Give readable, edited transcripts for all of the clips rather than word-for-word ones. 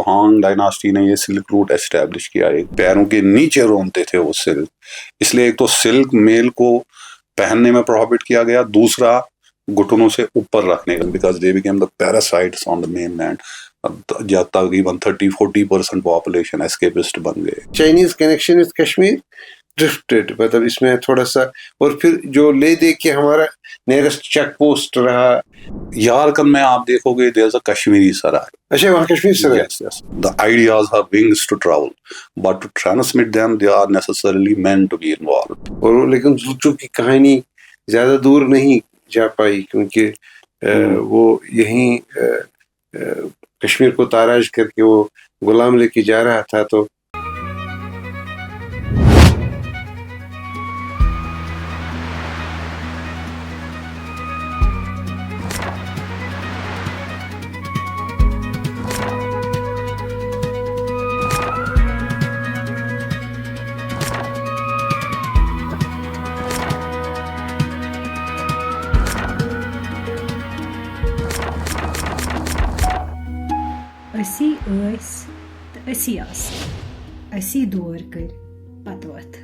جب Hong dynasty نے یہ سلک روٹ اسٹیبلش کیا، ایک پیروں کے نیچے روندتے تھے وہ سلک، اس لیے ایک تو سلک میل کو پہننے میں پروہبٹ کیا گیا، دوسرا گھٹنوں سے اوپر رکھنے کا، because they became the parasites on the main land. جب تقریباً 30-40% پاپولیشن اسکیپسٹ بن گئے. Chinese connection with Kashmir drifted, مطلب اس میں تھوڑا سا، اور پھر جو لے دے کے ہمارا نیئرسٹ چیک پوسٹ رہا یارکن میں آپ دیکھو گے دیر از اے کشمیری سرائے. اچھا وہاں کشمیر سرائے. Yes, yes. The ideas have wings to travel, but to transmit them, they are necessarily meant to be involved. اور لیکن زوچو کی کہانی زیادہ دور نہیں جا پائی، کیونکہ وہ یہیں کشمیر کو تاراج کر کے وہ غلام لے کے جا رہا تھا. تو اسی ٲسۍ تہٕ اسی آسہٕ، اسی دور کٔرۍ پتہٕ وتھ.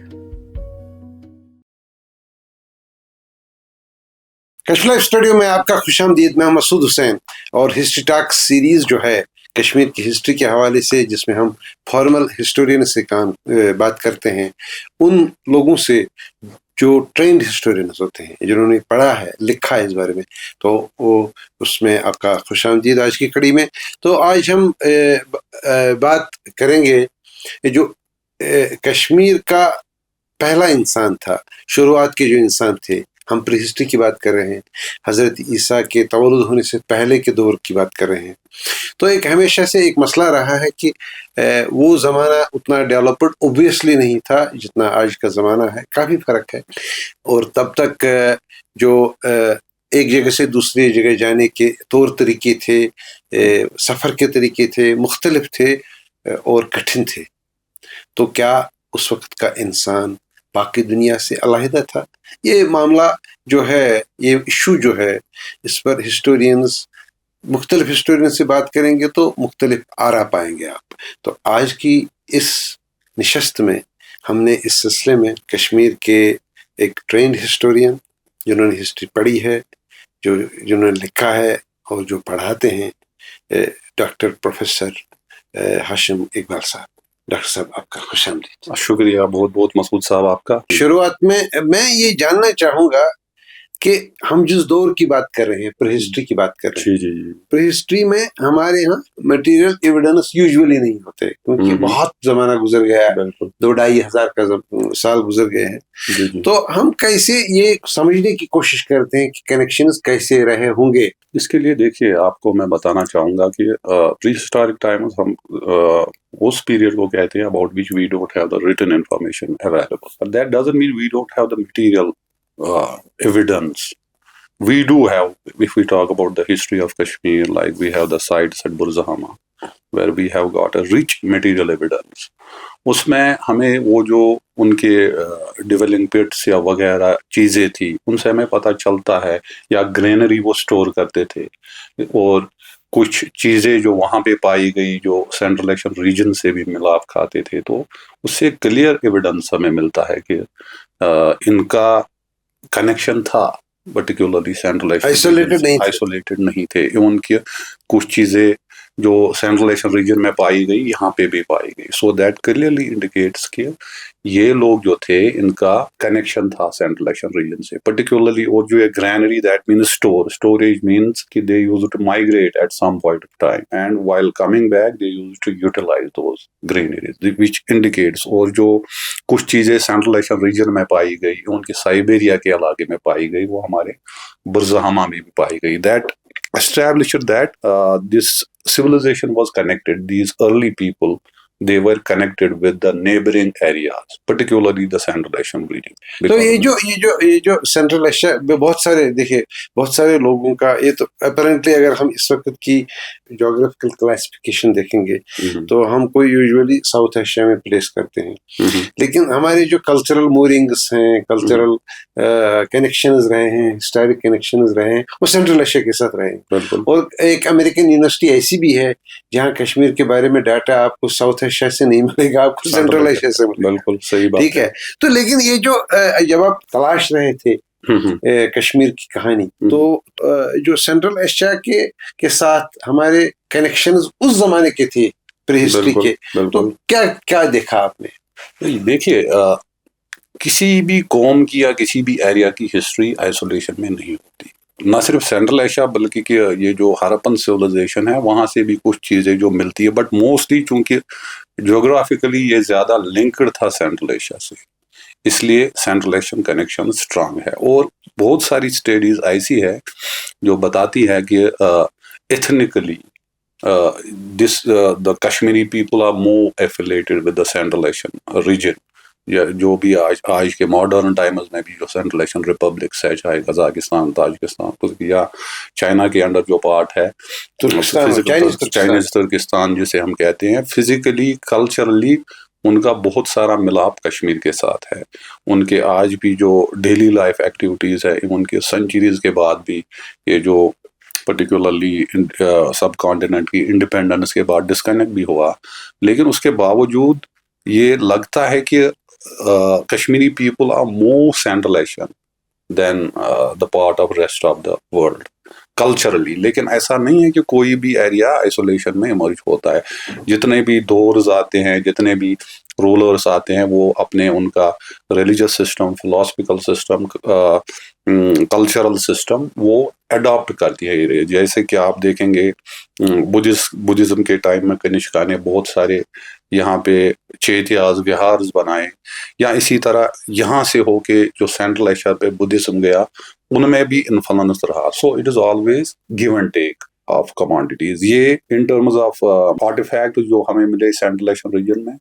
کش لائف اسٹوڈیو میں آپ کا خوش آمدید. میں مسعود حسین، اور ہسٹری ٹاک سیریز جو ہے کشمیر کی ہسٹری کے حوالے سے، جس میں ہم فارمل ہسٹورین سے بات کرتے ہیں، ان لوگوں سے جو ٹرینڈ ہسٹورینز ہوتے ہیں، جنہوں نے پڑھا ہے، لکھا ہے اس بارے میں، تو وہ اس میں آپ کا خوش آمدید آج کی کڑی میں. تو آج ہم بات کریں گے جو کشمیر کا پہلا انسان تھا، شروعات کے جو انسان تھے. ہم پری ہسٹری کی بات کر رہے ہیں، حضرت عیسیٰ کے تولد ہونے سے پہلے کے دور کی بات کر رہے ہیں. تو ایک ہمیشہ سے ایک مسئلہ رہا ہے کہ وہ زمانہ اتنا ڈیولپڈ اوبویسلی نہیں تھا جتنا آج کا زمانہ ہے، کافی فرق ہے. اور تب تک جو ایک جگہ سے دوسری جگہ جانے کے طور طریقے تھے، سفر کے طریقے تھے، مختلف تھے اور کٹھن تھے. تو کیا اس وقت کا انسان باقی دنیا سے علیحدہ تھا؟ یہ معاملہ جو ہے، یہ ایشو جو ہے، اس پر مختلف ہسٹورین سے بات کریں گے تو مختلف آرا پائیں گے آپ. تو آج کی اس نشست میں ہم نے اس سلسلے میں کشمیر کے ایک ٹرینڈ ہسٹورین، جنہوں نے ہسٹری پڑھی ہے، جنہوں نے لکھا ہے اور جو پڑھاتے ہیں، ڈاکٹر پروفیسر ہاشم اقبال صاحب. ڈاکٹر صاحب آپ کا خوش آمدید. شکریہ بہت بہت مسعود صاحب آپ کا. شروعات میں یہ جاننا چاہوں گا کہ ہم جس دور کی بات کر رہے ہیں، پری ہسٹری کی بات کر رہے ہیں، جی پری ہسٹری میں ہمارے ہاں مٹیریل ایویڈنس یوزولی نہیں ہوتے، کیونکہ بہت زمانہ گزر گیا ہے، 2-2.5 ہزار کا سال گزر گئے ہیں. تو ہم کیسے یہ سمجھنے کی کوشش کرتے ہیں کہ کنیکشنز کیسے رہے ہوں گے؟ اس کے لیے دیکھیے، آپ کو میں بتانا چاہوں گا کہ پری ہسٹورک ٹائمز ہم اس پیریڈ کو کہتے ہیں about which we don't have the written information available. But that doesn't mean we don't have the material evidence. We do have, if we talk about the history of Kashmir, like we have the sites at Burzahama, where we have got a rich material evidence. اس میں ہمیں وہ جو ان کے ڈیولنگ پٹس یا وغیرہ چیزیں تھی، ان سے ہمیں پتہ چلتا ہے، یا گرینری وہ سٹور کرتے تھے، اور کچھ چیزیں جو وہاں پہ پائی گئی جو سینٹرل ایشین ریجن سے بھی ملاپ کھاتے تھے، تو اس سے کلیئر ایویڈنس ہمیں ملتا ہے کہ ان کا کنیکشن تھا، پرٹیکولرلی سینٹرل ایشین آئسولیٹڈ نہیں تھے. ان کی کچھ چیزیں جو سینٹرل ایشین ریجن میں پائی گئی، یہاں پہ بھی پائی گئی. سو دیٹ کلیئرلی انڈیکیٹس کہ یہ لوگ جو تھے، ان کا کنیکشن تھا سینٹرل ایشین ریجن سے پرٹیکولرلی. اور جو ہے greenery, that means storage means کہ they use to migrate at some point of time and while coming back they use to utilize those greeneries which indicates. اور جو کچھ چیزیں سینٹرل ایشین ریجن میں پائی گئی، ان کے سائبیریا کے علاقے میں پائی گئی، وہ ہمارے برزہما میں بھی پائی گئی. That established that this civilization was connected. These early people they were connected with the neighboring areas, particularly the Central Asian region. تو یہ جو سینٹرل ایشیا میں بہت سارے دیکھیے بہت سارے لوگوں کا یہ تو اپیرنٹلی اگر ہم اس وقت کی جغرافیکل کلاسیفیکیشن دیکھیں گے تو ہم کو یوزولی ساؤتھ ایشیا میں پلیس کرتے ہیں، لیکن ہمارے جو کلچرل مورنگس ہیں، کلچرل کنیکشنز رہے ہیں، ہسٹورک کنیکشنز رہے ہیں، وہ سینٹرل ایشیا کے ساتھ رہے ہیں. اور ایک امریکن یونیورسٹی ایسی بھی ہے جہاں کشمیر کے بارے میں ڈاٹا آپ کو ساؤتھ ایشیا سے نہیں ملے گا، آپ کو سینٹرل ایشیا سے ملے گا. بالکل صحیح بات، ٹھیک ہے. تو لیکن یہ جو جب آپ تلاش رہے تھے کشمیر کی کہانی، تو جو سینٹرل ایشیا کے ساتھ ہمارے کنیکشنز اس زمانے کے تھے پری ہسٹری کے، تو کیا دیکھا آپ نے؟ دیکھیے کسی بھی قوم کی یا کسی بھی ایریا کی ہسٹری آئسولیشن میں نہیں ہوتی. نہ صرف سینٹرل ایشیا بلکہ کہ یہ جو ہرپن سویلائزیشن ہے وہاں سے بھی کچھ چیزیں جو ملتی ہے، بٹ موسٹلی چونکہ جغرافیکلی یہ زیادہ لنکڈ تھا سینٹرل ایشیا سے، اس لیے سینٹرل ایشین کنیکشن اسٹرانگ ہے. اور بہت ساری اسٹڈیز ایسی ہے جو بتاتی ہے کہ ایتھنیکلی the Kashmiri people are more affiliated with the Central Asian region. جو بھی آج کے ماڈرن ٹائمز میں بھی جو سینٹرل ایشین ریپبلکس ہے، چاہے قزاقستان، تاجکستان یا چائنا کے انڈر جو پارٹ ہے چائنیز ترکستان جسے ہم کہتے ہیں، فزیکلی کلچرلی ان کا بہت سارا ملاپ کشمیر کے ساتھ ہے. ان کے آج بھی جو ڈیلی لائف ایکٹیویٹیز ہے، ان کے سینچریز کے بعد بھی یہ جو پرٹیکولرلی سب کانٹیننٹ کی انڈیپینڈنس کے بعد ڈسکنیکٹ بھی ہوا، لیکن اس کے باوجود یہ لگتا ہے کہ Kashmiri people are more Central Asian than the part of rest of the world culturally. لیکن ایسا نہیں ہے کہ کوئی بھی ایریا آئسولیشن میں ایمرج ہوتا ہے. جتنے بھی دورز آتے ہیں، جتنے بھی رولرس آتے ہیں، وہ اپنے ان کا religious system, philosophical system, cultural system وہ اڈاپٹ کرتی ہے. جیسے کہ آپ دیکھیں گے بدھزم کے ٹائم میں کنشکا نے بہت سارے یہاں پہ چیتیاز وہارز بنائے، یا اسی طرح یہاں سے ہو کے جو سینٹرل ایشیا پہ بدھزم گیا ان میں بھی انفلوئنس رہا. So it is always give and take of commodities. یہ ان ٹرمز آف آرٹیفیکٹ جو ہمیں ملے سینٹرل ایشین ریجن میں،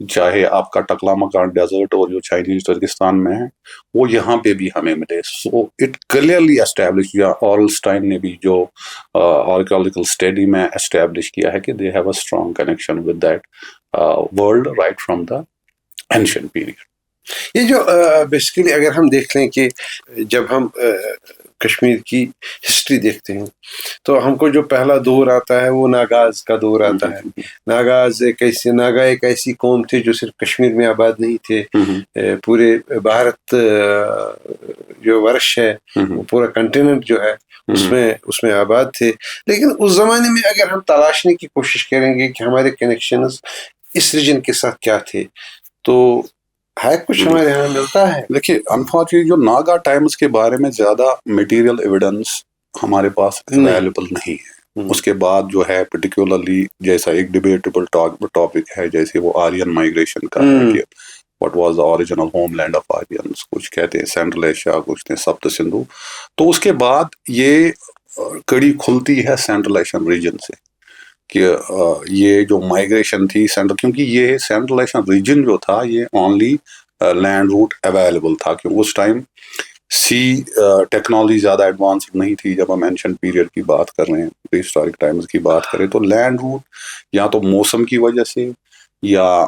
چاہے آپ کا ٹکلا مکان ڈیزرٹ اور جو چائنیز ترکستان میں ہے، وہ یہاں پہ بھی ہمیں ملے. سو اٹ کلیئرلی اسٹیبلش، یا آرلسٹائن نے بھی جو آرکیولوجیکل اسٹڈی میں اسٹیبلش کیا ہے کہ they have a strong connection with that world right from the ancient period. یہ جو بیسیکلی اگر ہم دیکھ لیں کہ جب ہم کشمیر کی ہسٹری دیکھتے ہیں تو ہم کو جو پہلا دور آتا ہے وہ ناگاز کا دور آتا ہے. ناگاز ناگا ایک ایسی قوم تھی جو صرف کشمیر میں آباد نہیں تھے، پورے بھارت جو ورش ہے، پورا کنٹیننٹ جو ہے اس میں آباد تھے. لیکن اس زمانے میں اگر ہم تلاشنے کی کوشش کریں گے کہ ہمارے کنیکشنز اس ریجن کے ساتھ کیا تھے، تو ہے کچھ ہمارے یہاں ملتا ہے. دیکھیے انفارچونیٹلی جو ناگا ٹائمز کے بارے میں زیادہ میٹیریل ایویڈنس ہمارے پاس اویلیبل نہیں ہے. اس کے بعد جو ہے پرٹیکولرلی جیسا ایک ڈیبیٹیبل ٹاپک ہے جیسے وہ آرین مائگریشن کا ہے کہ what was the original homeland of Aryans. کچھ کہتے ہیں سینٹرل ایشیا، کچھ کہتے ہیں سپت سندھو. تو اس کے بعد یہ کڑی کھلتی ہے سینٹرل ایشین ریجن سے کہ یہ جو مائگریشن تھی سینٹرل، کیونکہ یہ سینٹرل ایشین ریجن جو تھا یہ اونلی لینڈ روٹ اویلیبل تھا، کیونکہ اس ٹائم سی ٹیکنالوجی زیادہ ایڈوانسڈ نہیں تھی. جب ہم اینشنٹ پیریڈ کی بات کر رہے ہیں، پری ہسٹورک ٹائمز کی بات کریں، تو لینڈ روٹ یا تو موسم کی وجہ سے یا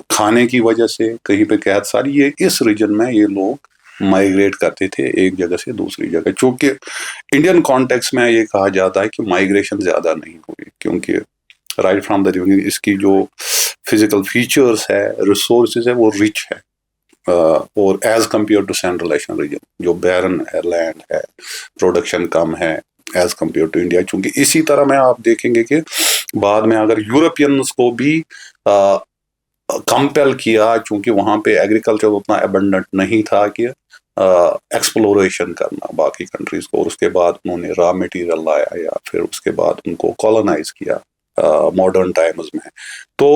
کھانے کی وجہ سے کہیں پہ قحط ساری، یہ اس ریجن میں یہ لوگ مائگریٹ کرتے تھے ایک جگہ سے دوسری جگہ. چونکہ انڈین کانٹیکس میں یہ کہا جاتا ہے کہ مائگریشن زیادہ نہیں ہوئی، کیونکہ رائٹ فرام دا اس کی جو فزیکل فیچرس ہے، ریسورسز ہے، وہ رچ ہے، اور as compare to Central Asian region جو بیرن ہے، لینڈ ہے، پروڈکشن کم ہے ایز کمپیئر ٹو انڈیا. چونکہ اسی طرح میں آپ دیکھیں گے کہ بعد میں اگر یورپینس کو بھی کمپیل کیا، چونکہ وہاں پہ ایگریکلچر اتنا ایبنڈنٹ نہیں تھا کہ ایکسپلوریشن کرنا باقی کنٹریز کو، اور اس کے بعد انہوں نے را میٹیریل لایا یا پھر اس کے بعد ان کو کالونائز کیا ماڈرن ٹائمز میں. تو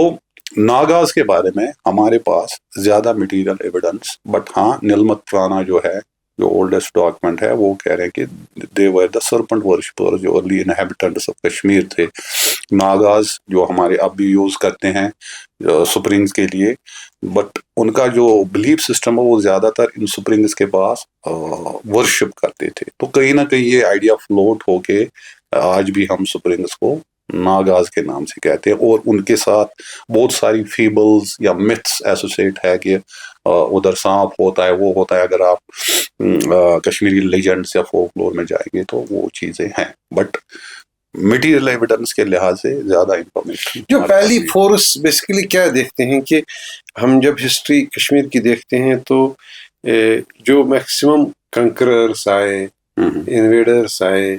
ناگاز کے بارے میں ہمارے پاس زیادہ میٹیریل ایویڈنس، بٹ ہاں نیلمت پرانا جو ہے جو اولڈسٹ ڈاکومنٹ ہے وہ کہہ رہے ہیں کہ دے ور دا سرپنٹ ورشپر، جو ارلی انہیبیٹنٹس آف کشمیر تھے. ناگاز جو ہمارے اب بھی یوز کرتے ہیں سپرنگز کے لیے، بٹ ان کا جو بلیف سسٹم ہے وہ زیادہ تر ان سپرنگز کے پاس ورشپ کرتے تھے. تو کہیں نہ کہیں یہ آئیڈیا فلوٹ ہو کے آج بھی ہم سپرنگز کو ناگاز کے نام سے کہتے ہیں، اور ان کے ساتھ بہت ساری فیبلز یا متھس ایسوسیٹ ہے کہ ادھر سانپ ہوتا ہے، وہ ہوتا ہے. اگر آپ کشمیری لیجنڈس یا فولکلور میں جائیں گے تو وہ چیزیں ہیں، بٹ مٹیریل ایویڈنس کے لحاظ سے زیادہ انفارمیشن. جو پہلی فورس بیسیکلی کیا دیکھتے ہیں کہ ہم جب ہسٹری کشمیر کی دیکھتے ہیں تو جو میکسیمم کنکررس آئے، انویڈرس آئے،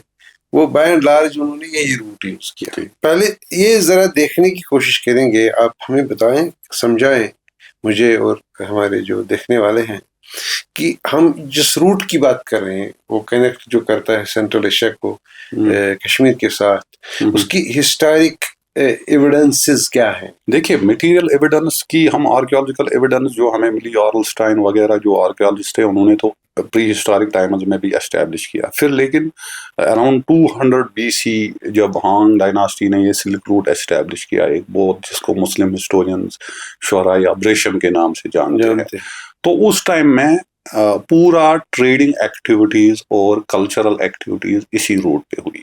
وہ بائی اینڈ لارج انہوں نے یہی روٹ یوز کیا. پہلے یہ ذرا دیکھنے کی کوشش کریں گے، آپ ہمیں بتائیں، سمجھائیں مجھے اور ہمارے جو دیکھنے والے ہیں کہ ہم جس روٹ کی بات کر رہے ہیں وہ کنیکٹ جو کرتا ہے سینٹرل ایشیا کو کشمیر کے ساتھ، اس کی ہسٹورک ایویڈنسز کیا ہیں؟ دیکھیے مٹیریل ایویڈنس کی ہم آرکیولوجیکل ایویڈنس جو ہمیں ملی، آرلسٹائن وغیرہ جو آرکیولوجسٹ تھے انہوں نے تو پری ہسٹورک ٹائمز میں بھی اسٹیبلش کیا. پھر لیکن اراؤنڈ 200 BC جب ہانگ ڈائناسٹی نے یہ سلک روٹ اسٹیبلش کیا، ایک بہت جس کو مسلم ہسٹورینز شعراء یا بریشم کے نام سے جانتے ہیں، تو اس ٹائم میں پورا ٹریڈنگ ایکٹیویٹیز اور کلچرل ایکٹیویٹیز اسی روٹ پہ ہوئی.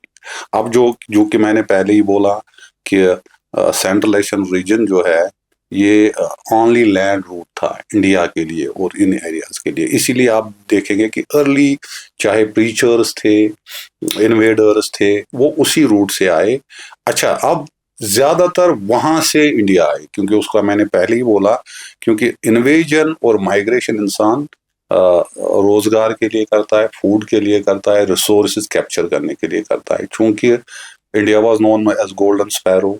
اب جو کہ میں نے پہلے ہی بولا کہ سینٹرل ایشین ریجن جو ہے یہ اونلی لینڈ روٹ تھا انڈیا کے لیے اور ان ایریاز کے لیے. اسی لیے آپ دیکھیں گے کہ ارلی چاہے پریچرز تھے، انویڈرز تھے، وہ اسی روٹ سے آئے. اچھا، اب زیادہ تر وہاں سے انڈیا آئے، کیونکہ اس کا میں نے پہلے ہی بولا، کیونکہ انویژن اور مائگریشن انسان روزگار کے لیے کرتا ہے، فوڈ کے لیے کرتا ہے، ریسورسز کیپچر کرنے کے لیے کرتا ہے. چونکہ India was known as golden sparrow,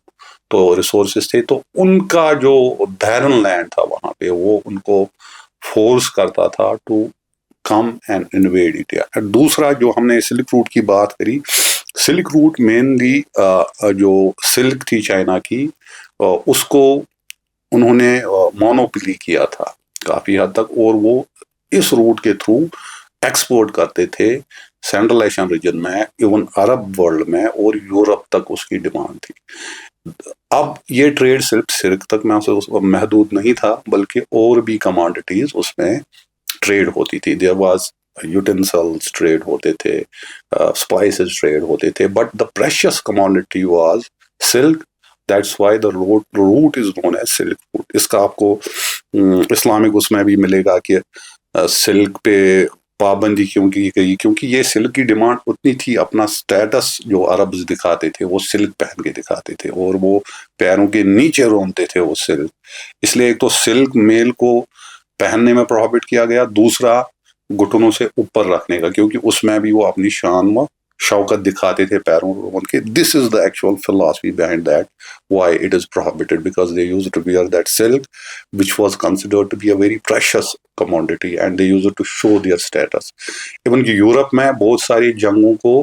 تو ریسورسز تھے، تو ان کا جو بیرن لینڈ تھا وہاں پہ وہ ان کو فورس کرتا تھا to come and invade India. دوسرا جو ہم نے سلک روٹ کی بات کری، سلک روٹ مینلی جو سلک تھی چائنا کی، اس کو انہوں نے مونوپلی کیا تھا کافی حد تک، اور وہ اس روٹ کے تھرو ایکسپورٹ کرتے تھے سینٹرل ایشین ریجن میں، ایون عرب ورلڈ میں، اور یورپ تک اس کی ڈیمانڈ تھی. اب یہ ٹریڈ صرف سلک تک محدود نہیں تھا، بلکہ اور بھی کموڈیٹیز اس میں ٹریڈ ہوتی تھی. دیر واز یوٹینسلز ٹریڈ ہوتے تھے، اسپائسز ٹریڈ ہوتے تھے، but the precious commodity was silk. That's why the route is known as silk route. اس کا آپ کو اسلامک اس میں بھی ملے گا کہ سلک پہ پابندی کیوں کی گئی، کیونکہ یہ سلک کی ڈیمانڈ اتنی تھی. اپنا سٹیٹس جو عربز دکھاتے تھے وہ سلک پہن کے دکھاتے تھے، اور وہ پیروں کے نیچے رونتے تھے وہ سلک. اس لیے ایک تو سلک میل کو پہننے میں پروہبٹ کیا گیا، دوسرا گھٹنوں سے اوپر رکھنے کا، کیونکہ اس میں بھی وہ اپنی شان و شوکت دکھاتے تھے پیروں کو ان کے. This is the actual philosophy behind that, why it is prohibited, because they used to wear that silk which was considered to be a very precious commodity and they used to show their status. even کہ Europe میں بہت ساری جنگوں کو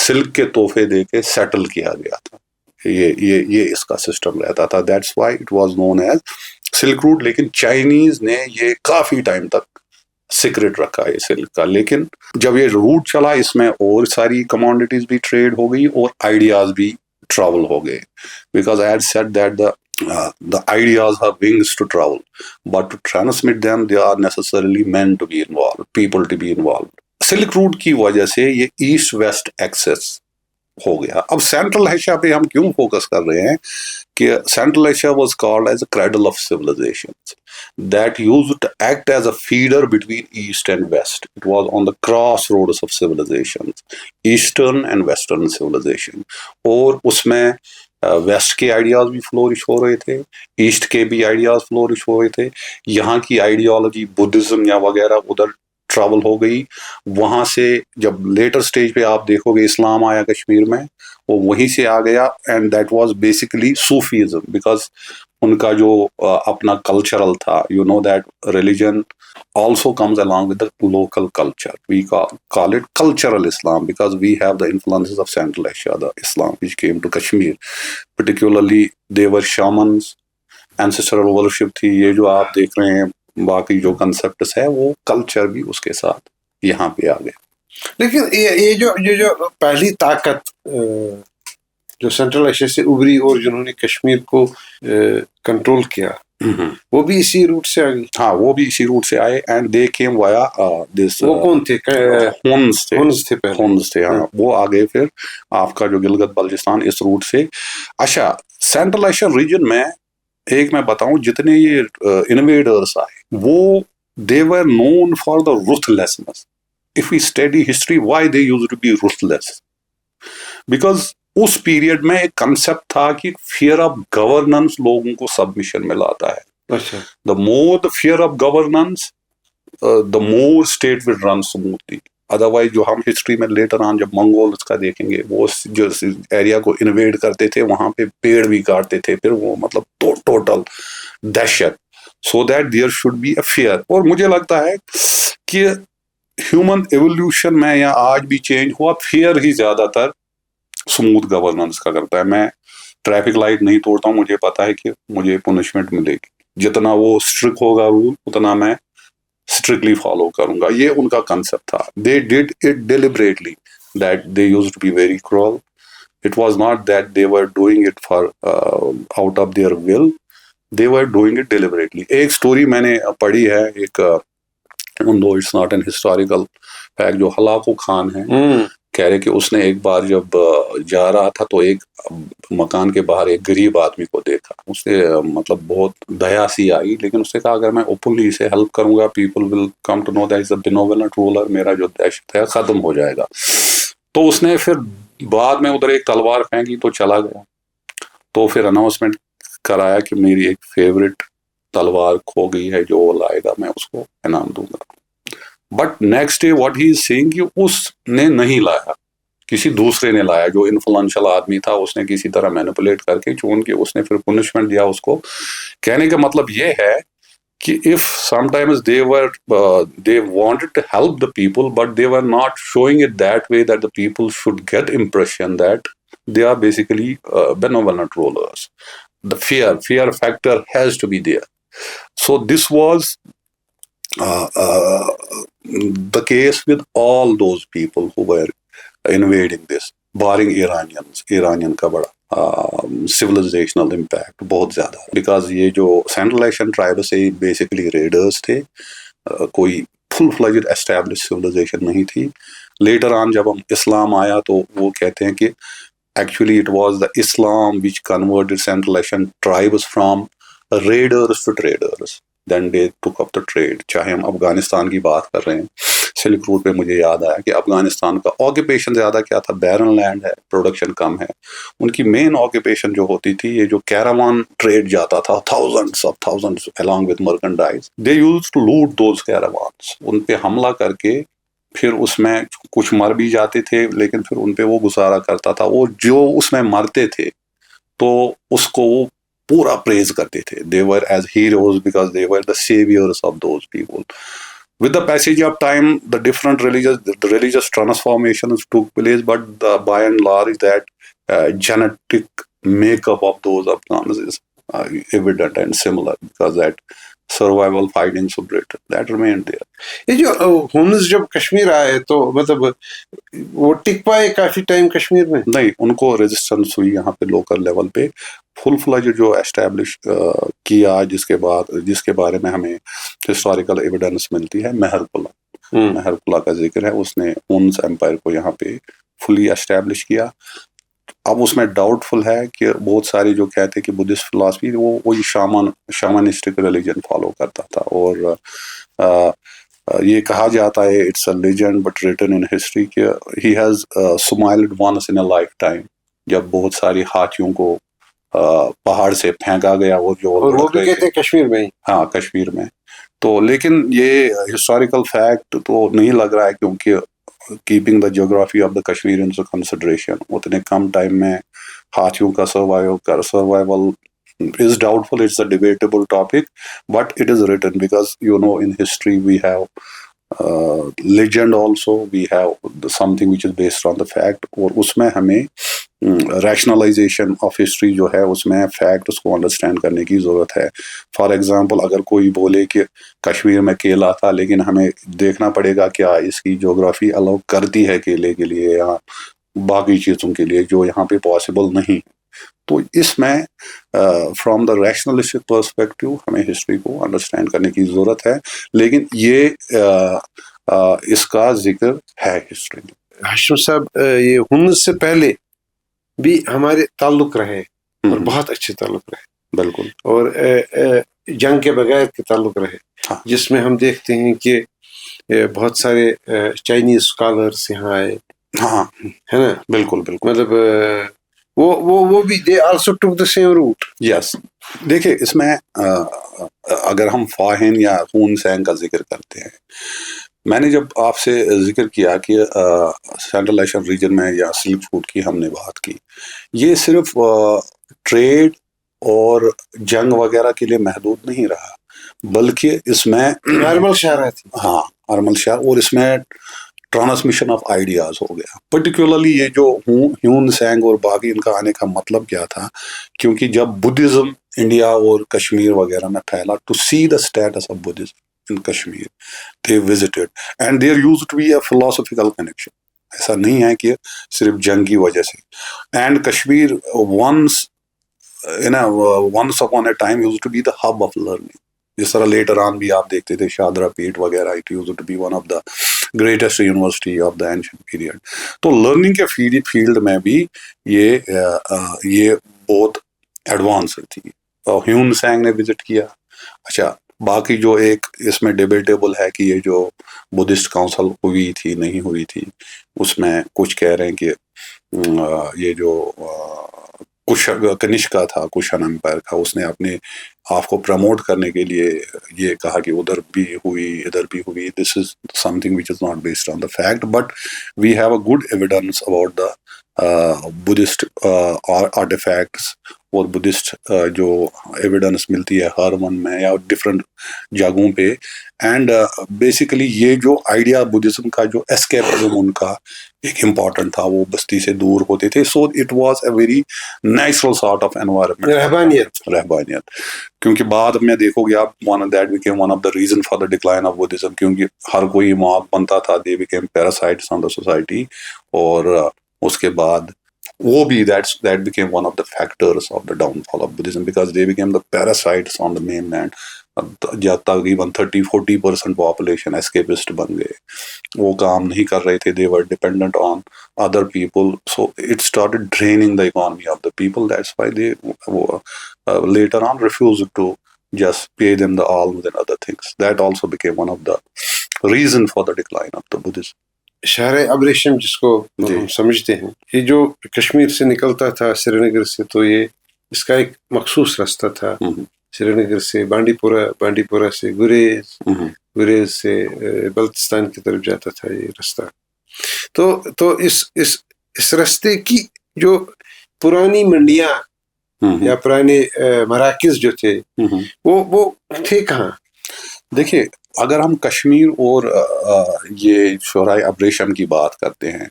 silk کے تحفے دے کے settle کیا گیا تھا. یہ اس کا سسٹم رہتا تھا. that's why it was known as silk route. لیکن چائنیز نے یہ کافی ٹائم تک سیکرٹ رکھا ہے سلک کا. لیکن جب یہ روٹ چلا، اس میں اور ساری کموڈیٹیز بھی ٹریڈ ہو گئی اور آئیڈیاز بھی ٹریول ہو گئے. Because I had said that the ideas have wings to travel, but to transmit them they are necessarily men to be involved, people to be involved. Silk route کی وجہ سے یہ east west Axis ہو گیا. اب central Asia پہ ہم کیوں focus کر رہے ہیں کہ central Asia was called as a cradle of civilisations that used to act as a feeder between east and west. It was on the crossroads of civilizations, eastern and western civilization. اور اس میں waste کے ideas بھی flourish ہو رہے تھے، asset کے بھی ideas flourish ہو رہے تھے. یہاں کی آئیڈیالوجی بدھزم یا وغیرہ ادھر ٹریول ہو گئی. وہاں سے جب لیٹر سٹیج پہ آپ دیکھو گے اسلام آیا کشمیر میں، وہ وہیں سے آ گیا. And that was basically Sufism, because ان کا جو اپنا کلچرل تھا. You know that religion also comes along with the local culture. We call it cultural Islam because we have the influences of Central Asia, the Islam which came to Kashmir. Particularly they were shamans, ancestral worship تھی. یہ جو آپ دیکھ رہے ہیں باقی جو concepts ہے وہ کلچر بھی اس کے ساتھ یہاں پہ آ گئے. لیکن یہ جو پہلی طاقت جو سینٹرل ایشیا سے ابھری اور جنہوں نے کشمیر کو کنٹرول کیا وہ بھی اسی روٹ سے آ گئی. ہاں وہ بھی اسی روٹ سے آئے اینڈ دے کیم وایا دس. وہ کون تھے؟ ہونز تھے. ہاں وہ آگے پھر آپ کا جو گلگت بلچستان اس روٹ سے. اچھا سینٹرل ایشین ریجن میں ایک میں بتاؤں جتنے یہ انویڈرس آئے وہ they were known for the ruthlessness. If we study history, why they used to be ruthless? Because اس پیریڈ میں ایک کنسپٹ تھا کہ فیئر آف گورننس لوگوں کو سبمیشن میں لاتا ہے. The more the fear of governance, the more state will run smoothly. Otherwise جو ہم ہسٹری میں لیٹر آن جب منگولز کا دیکھیں گے وہ جو ایریا کو انویڈ کرتے تھے وہاں پہ پیڑ بھی کاٹتے تھے پھر وہ مطلب ٹوٹل دہشت. So that there should be a fear. اور مجھے لگتا ہے کہ ہیومن ایولیوشن میں یا آج بھی چینج ہوا فیئر ہی زیادہ تر سموتھ گورننس کا کرتا ہے. میں ٹریفک لائٹ نہیں توڑتا ہوں, مجھے پتا ہے کہ مجھے پنشمنٹ ملے گی, جتنا وہ اسٹرکٹ ہوگا رول اتنا میں اسٹرکٹلی فالو کروں گا. یہ ان کا کنسپٹ تھا. They did it deliberately, that they used to be very cruel. It was not that they were doing it for out of their will. They were doing it deliberately. ایک story میں نے پڑھی ہے, ایک though it's not an historical fact, جو Hulagu Khan ہے کہہ رہے کہ اس نے ایک بار جب جا رہا تھا تو ایک مکان کے باہر ایک غریب آدمی کو دیکھا. اس نے مطلب بہت دیا سی آئی, لیکن اس نے کہا اگر میں اوپنلی اسے ہیلپ کروں گا people will come to know that is a benevolent ruler, میرا جو دہشت ہے ختم ہو جائے گا. تو اس نے پھر بعد میں ادھر ایک تلوار پھینکی تو چلا گیا. تو پھر اناؤنسمنٹ کرایا کہ میری ایک فیوریٹ تلوار کھو گئی ہے, جو وہ لائے گا میں اس کو انعام دوں گا. But next day what he is seeing کہ اس نے نہیں لایا, کسی دوسرے نے لایا جو انفلوئنشل آدمی تھا. اس نے کسی طرح مینیپولیٹ کر کے چونکہ اس نے پھر پنشمنٹ دیا اس کو. کہنے کا مطلب یہ ہے کہ if sometimes they wanted to help the people but they were not showing it that way, that the people should get impression that they are basically benevolent rulers. The fear factor has to be there. So this was the case with all those people who were invading this, barring Iranian کا بڑا civilizational impact بہت زیادہ, because یہ جو Central Asian tribes سے basically raiders تھے, کوئی full fledged established civilization نہیں تھی. Later on جب ہم اسلام آیا تو وہ کہتے ہیں کہ actually it was the Islam which converted Central Asian tribes from raiders to traders. Then they took up the trade. چاہے ہم افغانستان کی بات کر رہے ہیں, سلک روٹ پہ مجھے یاد آیا کہ افغانستان کا آکوپیشن زیادہ کیا تھا, بیرن لینڈ ہے, پروڈکشن کم ہے. ان کی مین آکوپیشن جو ہوتی تھی یہ جو کیراوان ٹریڈ جاتا تھا, thousands along with merchandise. They used to loot those caravans. ان پہ حملہ کر کے پھر اس میں کچھ مر بھی جاتے تھے لیکن پھر ان پہ وہ گزارا کرتا تھا. وہ جو اس میں مرتے تھے تو اس کو وہ پورا پریز کرتے تھے. They were as heroes because they were the saviors of those people. With the passage of time, the different religious transformations took place, but by and large that genetic makeup of those Afghans is evident and similar, because that survival fighting spirit that remained there. یہ جو ہونز جب کشمیر آئے تو مطلب وہ ٹک پائے کافی time Kashmir میں؟ نہیں, ان کو ریزسٹنس ہوئی یہاں پہ لوکل لیول پہ. فل فلج جو اسٹیبلش کیا جس کے بارے میں ہمیں ہسٹوریکل ایویڈنس ملتی ہے, مہر قلعہ کا ذکر ہے. اس نے ہونز امپائر کو یہاں پہ فلی اسٹیبلش کیا. اب اس میں ڈاؤٹ فل ہے کہ بہت سارے جو کہتے ہیں کہ بدھسٹ فلاسفی وہ وہی شامانسٹک ریلیجن فالو کرتا تھا. اور یہ کہا جاتا ہے it's a legend but written in history کہ he has smiled once in a lifetime, جب بہت ساری ہاتھیوں کو پہاڑ سے پھینکا گیا. وہ بھی کہتے ہیں کشمیر میں. ہاں کشمیر میں. تو لیکن یہ ہسٹوریکل فیکٹ تو نہیں لگ رہا ہے, کیونکہ keeping the geography of the Kashmir into consideration, اتنے کم ٹائم میں ہاتھیوں کا survival is doubtful. It's a debatable topic, but it is written because in history we have legend also, we have something which is based on the fact. اور اس میں ہمیں rationalisation of history جو ہے اس میں فیکٹس کو understand کرنے کی ضرورت ہے. فار ایگزامپل اگر کوئی بولے کہ کشمیر میں کیلا تھا لیکن ہمیں دیکھنا پڑے گا کیا اس کی جغرافی الاؤ کرتی ہے کیلے کے لیے یا باقی چیزوں کے لیے جو یہاں پہ پاسبل نہیں. تو اس میں فرام دا ریشنلسٹک پرسپیکٹو ہمیں ہسٹری کو انڈرسٹینڈ کرنے کی ضرورت ہے, لیکن یہ اس کا ذکر ہے ہسٹری میں. ہاشم صاحب یہ ہند سے پہلے بھی ہمارے تعلق رہے اور بہت اچھے تعلق رہے, بالکل, اور جنگ کے بغیر کے تعلق رہے, جس میں ہم دیکھتے ہیں کہ بہت سارے چائنیز اسکالرس یہاں آئے, ہاں ہے نا, بالکل بالکل, مطلب وہ بھی دے آلسو ٹوک دا سیم روٹ. یس, دیکھیے اس میں اگر ہم فاہین یا ہون سینگ کا ذکر کرتے ہیں, میں نے جب آپ سے ذکر کیا کہ سینٹرل ایشین ریجن میں یا سلک فوڈ کی ہم نے بات کی, یہ صرف ٹریڈ اور جنگ وغیرہ کے لیے محدود نہیں رہا, بلکہ اس میں نارمل شہرات, ہاں ارمل شہر, اور اس میں ٹرانسمیشن آف آئیڈیاز ہو گیا. پرٹیکولرلی یہ جو ہیون سینگ اور باقی ان کا آنے کا مطلب کیا تھا, کیونکہ جب بدھزم انڈیا اور کشمیر وغیرہ میں پھیلا, to see the status of Buddhism in Kashmir, they visited and there used to be a philosophical connection. ایسا نہیں ہے کہ صرف جنگ کی وجہ سے. And Kashmir once upon a time used to be the hub of learning. جس طرح لیٹر آن بھی آپ دیکھتے تھے شادرہ پیٹ وغیرہ, it used to be one of the greatest university of the ancient period. تو لرننگ کے فیلڈ میں بھی یہ بہت ایڈوانس تھی. ہیون سینگ نے وزٹ کیا. اچھا, باقی جو ایک اس میں ڈیبیٹیبل ہے کہ یہ جو بدھسٹ کاؤنسل ہوئی تھی نہیں ہوئی تھی, اس میں کچھ کہہ رہے ہیں کہ یہ جو کنشکا تھا کشن امپائر کا, اس نے اپنے آپ کو پروموٹ کرنے کے لیے یہ کہا کہ ادھر بھی ہوئی ادھر بھی ہوئی. This is something which is not based on the fact, but we have a good evidence about the Buddhist artefacts اور بدھسٹ جو ایویڈنس ملتی ہے ہرمن میں یا ڈفرینٹ جگہوں پہ. اینڈ بیسیکلی یہ جو آئیڈیا بدھزم کا جو اسکیپزم ان کا ایک امپورٹنٹ تھا, وہ بستی سے دور ہوتے تھے. So it was a very natural sort of environment, رہبانیت. کیونکہ بعد میں دیکھو گے آپ, that became one of the reason for the decline of Buddhism, کیونکہ ہر کوئی مواب بنتا تھا, they became parasites on the society, اور اس کے بعد وہ بھی that became one of the factors of the downfall of Buddhism, because they became the parasites on the mainland. جب تقریباً 30-40% پاپولیشن اسکیپسٹ بن گئے, وہ کام نہیں کر رہے تھے, they were dependent on other people, so it started draining the economy of the people. That's why they later on refused to just pay them the alms and other things. That also became one of the reason for the decline of the Buddhism. شہر ابریشم جس کو ہم سمجھتے ہیں, یہ جو کشمیر سے نکلتا تھا سری نگر سے, تو یہ اس کا ایک مخصوص راستہ تھا. سری نگر سے بانڈی پورہ سے گریز سے بلتستان کی طرف جاتا تھا یہ راستہ. تو اس راستے کی جو پرانی منڈیاں یا پرانے مراکز جو تھے وہ تھے کہاں؟ دیکھیے, اگر ہم کشمیر اور یہ شہرائے ابریشم کی بات کرتے ہیں,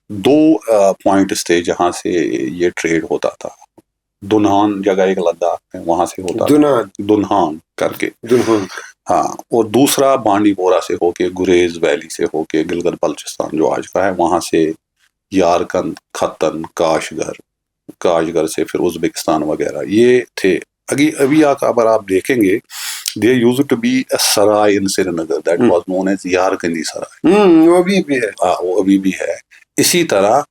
دو پوائنٹس تھے جہاں سے یہ ٹریڈ ہوتا تھا. دنہان جگہ ایک لداخ ہے, وہاں سے ہوتا تھا, دنہان کر کے, ہاں, اور دوسرا بانڈی پورہ سے ہو کے, گریز ویلی سے ہو کے, گلگت بلچستان جو آج کا ہے, وہاں سے یارکند, ختن, کاشگر سے پھر ازبکستان وغیرہ یہ تھے. ابھی اگر آپ دیکھیں گے, there used to be a sarai in Srinagar that was known as Yarkandi Sarai. وہ ابھی بھی ہے. اسی طرح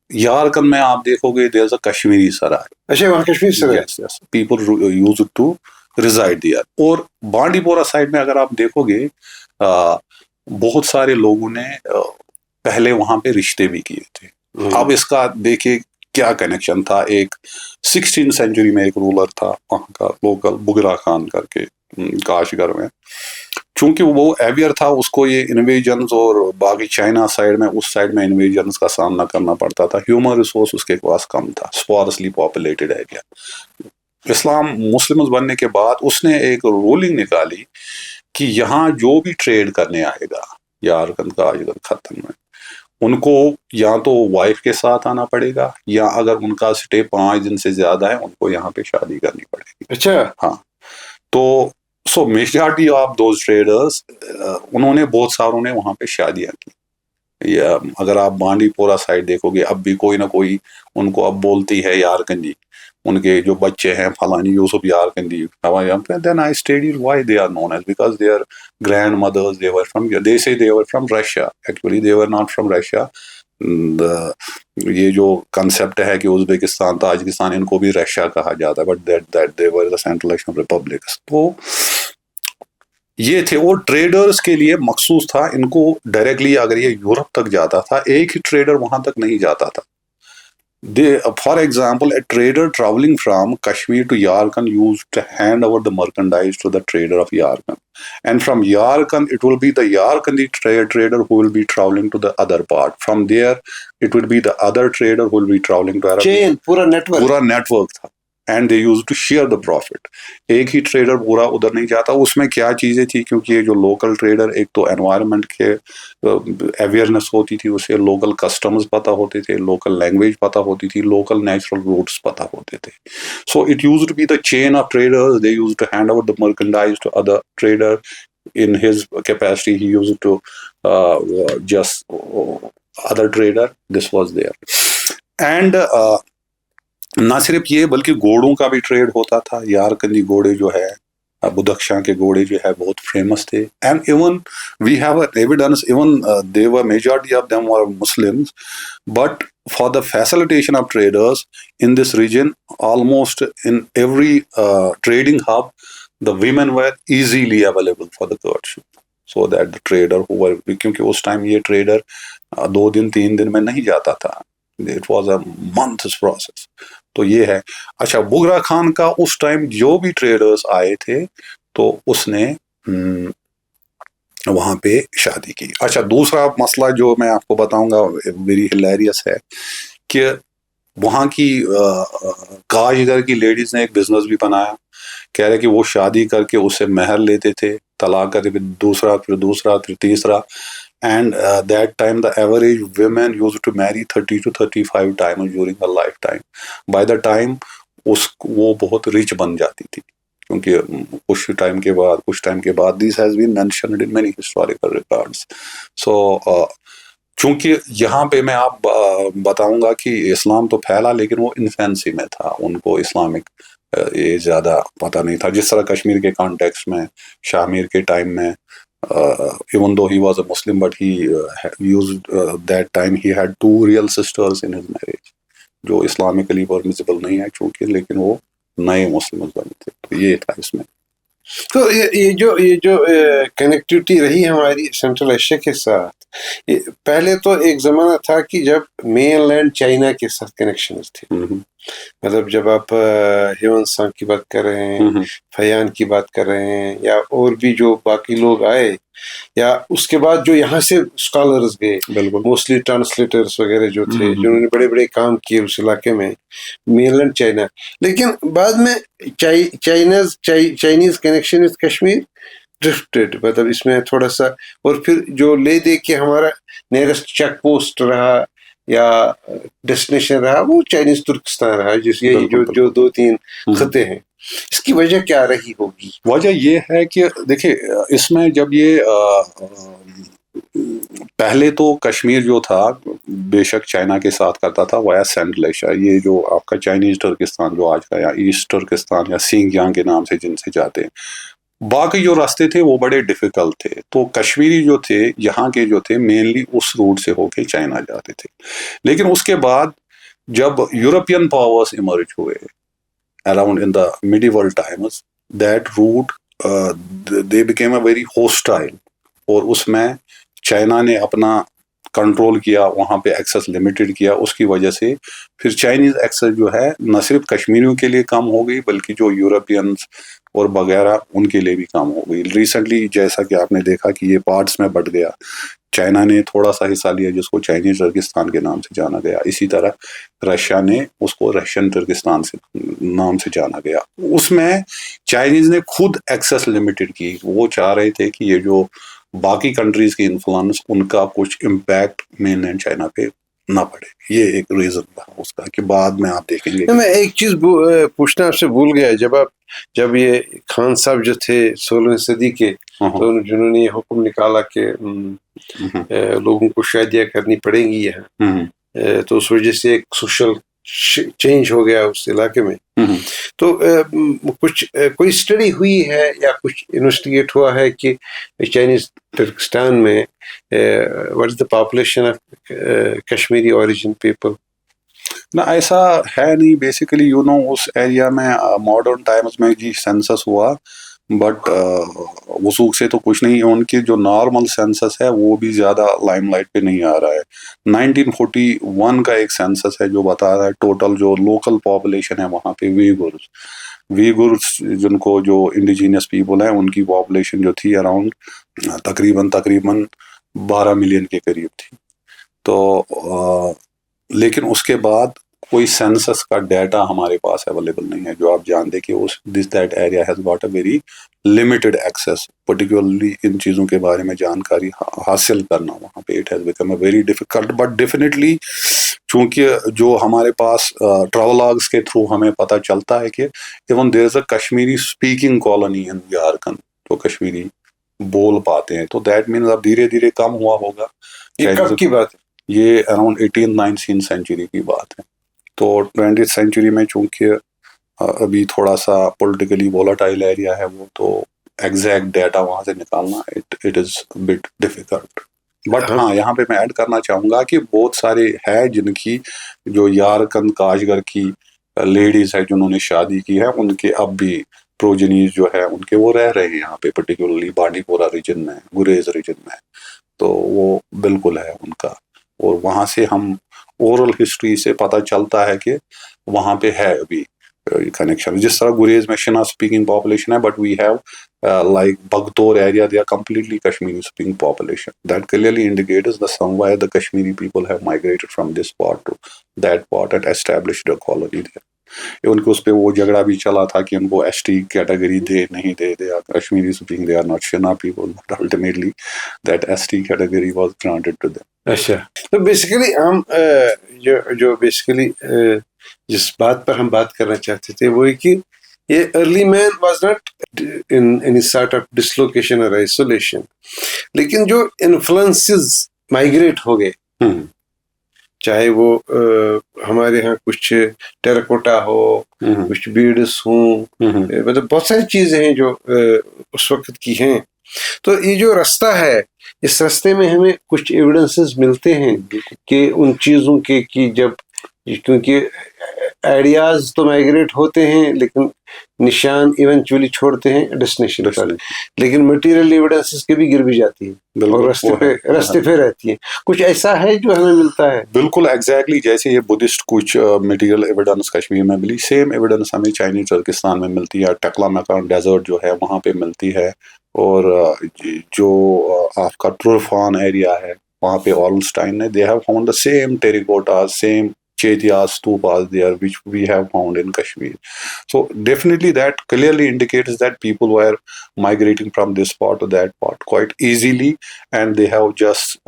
یارکند میں آپ دیکھو گے there is a Kashmiri Sarai. اچھا, وہاں کشمیر سرائے. Yes. People used to reside there. اور بانڈی پورہ سائڈ میں اگر آپ دیکھو گے, بہت سارے لوگوں نے پہلے وہاں پہ رشتے بھی کیے تھے. اب اس کا دیکھیں کیا کنیکشن تھا. ایک 16 سینچری میں ایک رولر تھا وہاں کا لوکل, بگرا خان کر کے, کاشگر میں. چونکہ وہ ایویئر تھا, اس کو یہ انویژنز اور باقی چائنا سائڈ میں, اس سائڈ میں انویژنز کا سامنا کرنا پڑتا تھا. ہیومن ریسورس اس کے پاس کم تھا, اسپارسلی پاپولیٹڈ ایریا. اسلام مسلمز بننے کے بعد اس نے ایک رولنگ نکالی کہ یہاں جو بھی ٹریڈ کرنے آئے گا یارکند, کاشگر, ختن میں, ان کو یا تو وائف کے ساتھ آنا پڑے گا, یا اگر ان کا اسٹے 5 دن سے زیادہ ہے ان کو یہاں پہ شادی کرنی پڑے گی. اچھا. ہاں, تو سو میجارٹی آف دوز ٹریڈرز انہوں نے بہت ساروں نے وہاں پہ شادیاں کی. یا اگر آپ بانڈی پورہ سائڈ دیکھو گے اب بھی کوئی نہ کوئی ان کو اب بولتی ہے یارکندی, ان کے جو بچے ہیں فلانی یوسف یارکندی. Then I studied why they are known as, because their grandmothers, they were from, they say they were from Russia. Actually they were not from Russia. یہ جو کنسیپٹ ہے کہ ازبکستان تاجکستان ان کو بھی رشیا کہا جاتا ہے, but that they were the Central Asian Republics. تو یہ تھے, اور ٹریڈرز کے لیے مخصوص تھا. ان کو ڈائریکٹلی اگر یہ یورپ تک جاتا تھا, ایک ہی ٹریڈر وہاں تک نہیں جاتا تھا. For example, a trader traveling from Kashmir to Yarkand used to hand over the merchandise to the trader of Yarkand, and from Yarkand it will be the Yarkandi trader who will be traveling to the other part. From there it will be the other trader who will be traveling to Arab. چین, پورا network تھا. And they use to share the profit. ایک ہی trader پورا ادھر نہیں جاتا. اس میں کیا چیزیں تھی, کیونکہ یہ جو لوکل ٹریڈر, ایک تو انوائرمنٹ کے اویئرنیس ہوتی تھی, اسے لوکل کسٹمز پتہ ہوتے تھے, لوکل لینگویج پتہ ہوتی تھی, لوکل نیچرل روٹس پتہ ہوتے تھے. So it used to be the chain of traders. They use to hand over the merchandise to other trader. In his capacity he used to just other trader. This was there. And نہ صرف یہ بلکہ گھوڑوں کا بھی trade ہوتا تھا. یارکندی گھوڑے جو ہے, بدخشاں کے گھوڑے جو ہے بہت فیمس تھے. And even we have evidence, even they were majority of them were Muslims, but for the facilitation of traders in this region, almost in every trading hub the women were easily available for the courtship, so that the trader who were, کیونکہ اس time یہ trader 2 دن 3 دن میں نہیں جاتا تھا. It was a month's process. تو یہ ہے. اچھا, بغرا خان کا اس ٹائم جو بھی ٹریڈرز آئے تھے تو اس نے وہاں پہ شادی کی. اچھا, دوسرا مسئلہ جو میں آپ کو بتاؤں گا ویری ہلیریس ہے, کہ وہاں کی کاشتکار کی لیڈیز نے ایک بزنس بھی بنایا. کہہ رہے کہ وہ شادی کر کے اس سے مہر لیتے تھے, طلاق کرتے, پھر دوسرا پھر تیسرا. And that time the average women used to marry 30 to 35 times during her lifetime. By the time وہ بہت rich بن جاتی تھی, کیونکہ کچھ ٹائم کے بعد this has been mentioned in many historical records. So چونکہ یہاں پہ میں آپ بتاؤں گا کہ اسلام تو پھیلا لیکن وہ انفینسی میں تھا, ان کو اسلامک یہ زیادہ پتہ نہیں تھا. جس طرح کشمیر کے کانٹیکس میں شاہ میر کے ٹائم میں, even though he was a Muslim, but he used that time he had 2 real sisters in his marriage, جو اسلامکلی پرمیسیبل نہیں ہے چونکہ, لیکن وہ نئے مسلم بنے تھے. تو یہ تھا اس میں. تو یہ جو کنیکٹیوٹی رہی ہماری سینٹرل ایشیا کے ساتھ, پہلے تو ایک زمانہ تھا کہ جب مین لینڈ چائنا کے ساتھ کنیکشنز تھے. مطلب جب آپ ہیونت سانگ کی بات کر رہے ہیں, فیان کی بات کر رہے ہیں, یا اور بھی جو باقی لوگ آئے, یا اس کے بعد جو یہاں سے اسکالرز گئے, بالکل موسٹلی ٹرانسلیٹرز وغیرہ جو تھے, جنہوں نے بڑے بڑے کام کیے اس علاقے میں, مین لینڈ چائنا. لیکن بعد میں Chinese connection with Kashmir drifted, مطلب اس میں تھوڑا سا, اور پھر جو لے دے کے ہمارا نیئرسٹ چیک پوسٹ رہا یا ڈیسٹینیشن رہا وہ چائنیز ترکستان رہا, جس یہ جو 2-3 خطے ہیں. اس کی وجہ کیا رہی ہوگی؟ وجہ یہ ہے کہ دیکھیں, اس میں جب یہ پہلے تو کشمیر جو تھا بے شک چائنا کے ساتھ کرتا تھا وایا سینٹرل ایشیا. یہ جو آپ کا چائنیز ترکستان جو آج کا یا ایسٹ ترکستان یا سینگ یانگ کے نام سے جن سے جاتے ہیں, باقی جو راستے تھے وہ بڑے ڈیفیکلٹ تھے. تو کشمیری جو تھے یہاں کے جو تھے مینلی اس روٹ سے ہو کے چائنا جاتے تھے. لیکن اس کے بعد جب یورپین پاورز ایمرج ہوئے around in the medieval times, that route they became a very hostile, اور اس میں چائنا نے اپنا کنٹرول کیا, وہاں پہ ایکسیس لمیٹڈ کیا. اس کی وجہ سے پھر چائنیز ایکسیس جو ہے نہ صرف کشمیریوں کے لیے کم ہو گئی بلکہ جو یورپینز اور وغیرہ ان کے لیے بھی کام ہو گئی. ریسنٹلی جیسا کہ آپ نے دیکھا کہ یہ پارٹس میں بٹ گیا, چائنا نے تھوڑا سا حصہ لیا جس کو چائنیز ترکستان کے نام سے جانا گیا. اسی طرح رشیا نے اس کو رشین ترکستان سے نام سے جانا گیا. اس میں چائنیز نے خود ایکسیس لمیٹڈ کی. وہ چاہ رہے تھے کہ یہ جو باقی کنٹریز کی انفلوئنس ان کا کچھ امپیکٹ مین لینڈ چائنا پہ نہ پڑے. یہ ایک ریزن تھا اس کا کہ بعد میں آپ دیکھیں گے. میں ایک چیز پوچھنا آپ سے بھول گیا, جب یہ خان صاحب جو تھے 16ویں صدی کے, تو جنہوں نے یہ حکم نکالا کہ لوگوں کو شادیاں کرنی پڑیں گی یہاں, تو اس وجہ سے ایک سوشل چینج ہو گیا اس علاقے میں. تو کچھ کوئی اسٹڈی ہوئی ہے یا کچھ انویسٹیگیٹ ہوا ہے کہ چائنیز ترکستان میں what is the population of Kashmiri origin people? نہ ایسا ہے نہیں. بیسیکلی اس ایریا میں ماڈرن ٹائمز میں جی سینسس ہوا, بٹ وثوق سے تو کچھ نہیں. ان کی جو نارمل سینسس ہے وہ بھی زیادہ لائم لائٹ پہ نہیں آ رہا ہے. 1941 کا ایک سینسس ہے جو بتا رہا ہے ٹوٹل جو لوکل پاپولیشن ہے وہاں پہ ویگرز جن کو جو انڈیجینس پیپل ہیں ان کی پاپولیشن جو تھی اراؤنڈ تقریباً 12 ملین کے قریب تھی. تو لیکن اس کے بعد کوئی سینسس کا ڈیٹا ہمارے پاس اویلیبل نہیں ہے جو آپ جانتے کہ that area has got a very limited access, particularly in چیزوں کے بارے میں جانکاری حاصل کرنا وہاں پہ it has become a very difficult. But definitely چونکہ جو ہمارے پاس ٹراولاگس کے تھرو ہمیں پتہ چلتا ہے کہ even there is a Kashmiri speaking colony in Jharkhand تو کشمیری بول پاتے ہیں, تو دیٹ مینس اب دھیرے دھیرے کم ہوا ہوگا. یہ کب کی بات ہے؟ یہ اراؤنڈ 18th-19th سینچری کی بات ہے. تو 20th سینچری میں چونکہ ابھی تھوڑا سا پولیٹیکلی وولاٹائل ایریا ہے وہ, تو ایگزیکٹ ڈیٹا وہاں سے نکالنا it is bit difficult. But ہاں یہاں پہ میں ایڈ کرنا چاہوں گا کہ بہت سارے ہے جن کی جو یارکند کاشگر کی لیڈیز ہے جنہوں نے شادی کی ہے, ان کے اب بھی پروجنیز جو ہے ان کے وہ رہ رہے ہیں یہاں پہ, پرٹیکولرلی بانڈی پورہ ریجن میں, گریز ریجن میں. تو وہ بالکل ہے ان کا, اور وہاں سے ہم اورل ہسٹری سے پتہ چلتا ہے کہ وہاں پہ ہے ابھی کنیکشن. جس طرح گریز میں شنا اسپیکنگ پاپولیشن ہے, but we have like Bagtor area they are completely Kashmiri speaking population. That clearly indicates the same way the Kashmiri people have migrated from this part to that part and established a colony there. ان کو اس پہ وہ جھگڑا بھی چلا تھا کہ ان کو ایس ٹی کیٹیگری دے نہیں دے, they are Kashmiri speaking, they are not Shina people, but ultimately that S T category was granted to them. اچھا, تو بیسیکلی ہم جو بیسیکلی جس بات پر ہم بات کرنا چاہتے تھے وہ کہ یہ early man was not in any sort of dislocation اور آئسولیشن, لیکن جو انفلوئنسز مائگریٹ ہو گئے, چاہے وہ ہمارے ہاں کچھ ٹیراکوٹا ہو, کچھ بیڈس ہوں, مطلب بہت ساری چیزیں ہیں جو اس وقت کی ہیں. تو یہ جو رستہ ہے, اس رستے میں ہمیں کچھ ایویڈنسز ملتے ہیں کہ ان چیزوں کے کہ جب, کیونکہ آئیڈیاز تو مائگریٹ ہوتے ہیں لیکن نشان ایونچولی چھوڑتے ہیں ڈیسٹینیشن پر, لیکن مٹیریل ایویڈنسز کے بھی گر بھی جاتی ہیں اور رستے پہ رہتی ہیں. کچھ ایسا ہے جو ہمیں ملتا ہے؟ بالکل ایگزیکٹلی, جیسے یہ بدھسٹ کچھ مٹیریل ایویڈنس کشمیر میں ملی, سیم ایویڈنس ہمیں چائنی ترکستان میں ملتی ہے, ٹکلا مکان ڈیزرٹ جو ہے وہاں پہ ملتی ہے, اور جو آپ کا ٹرفان ایریا ہے وہاں پہ آلسٹائن نے, they have found the same terracottas, same chaityas stupas there which we have found in Kashmir. So definitely that clearly indicates that people were migrating from this part to that part quite easily, and they have just